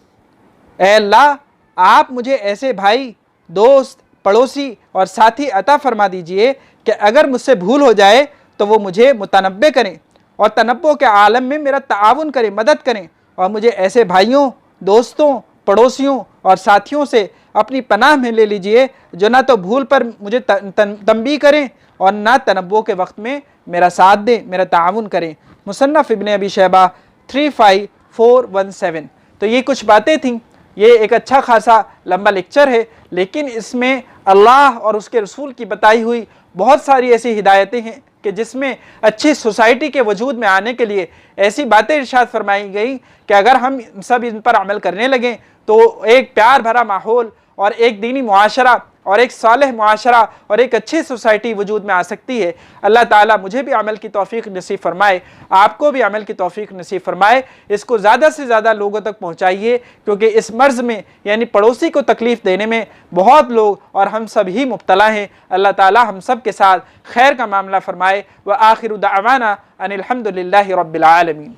ए अल्लाह, आप मुझे ऐसे भाई, दोस्त, पड़ोसी और साथी अता फरमा दीजिए कि अगर मुझसे भूल हो जाए तो वो मुझे मुतनब्बे करें और तनब्बो के आलम में मेरा ताउन करें, मदद करें, और मुझे ऐसे भाइयों, दोस्तों, पड़ोसियों और साथियों से अपनी पनाह में ले लीजिए जो ना तो भूल पर मुझे तंबी करें और ना तनब्बो के वक्त में मेरा साथ दें, मेरा ताउन करें। मुसन्नफ़ इब्न अबी शैबा 35417। तो ये कुछ बातें थीं। ये एक अच्छा खासा लंबा लेक्चर है, लेकिन इसमें अल्लाह और उसके रसूल की बताई हुई बहुत सारी ऐसी हिदायतें हैं कि जिसमें अच्छी सोसाइटी के वजूद में आने के लिए ऐसी बातें इरशाद फरमाई गई कि अगर हम सब इन पर अमल करने लगें तो एक प्यार भरा माहौल और एक दीनी मुआशरा और एक सालेह मुआशरा और एक अच्छी सोसाइटी वजूद में आ सकती है। अल्लाह ताला मुझे भी अमल की तौफीक नसीब फरमाए, आपको भी अमल की तौफीक नसीब फरमाए। इसको ज़्यादा से ज़्यादा लोगों तक पहुँचाइए, क्योंकि इस मर्ज़ में यानी पड़ोसी को तकलीफ़ देने में बहुत लोग और हम सब ही मुब्तला हैं। अल्लाह ताला हम सब के साथ खैर का मामला फरमाए। व आखिरु दावाना अनिल हम्दुलिल्लाहि रब्बिल आलमीन।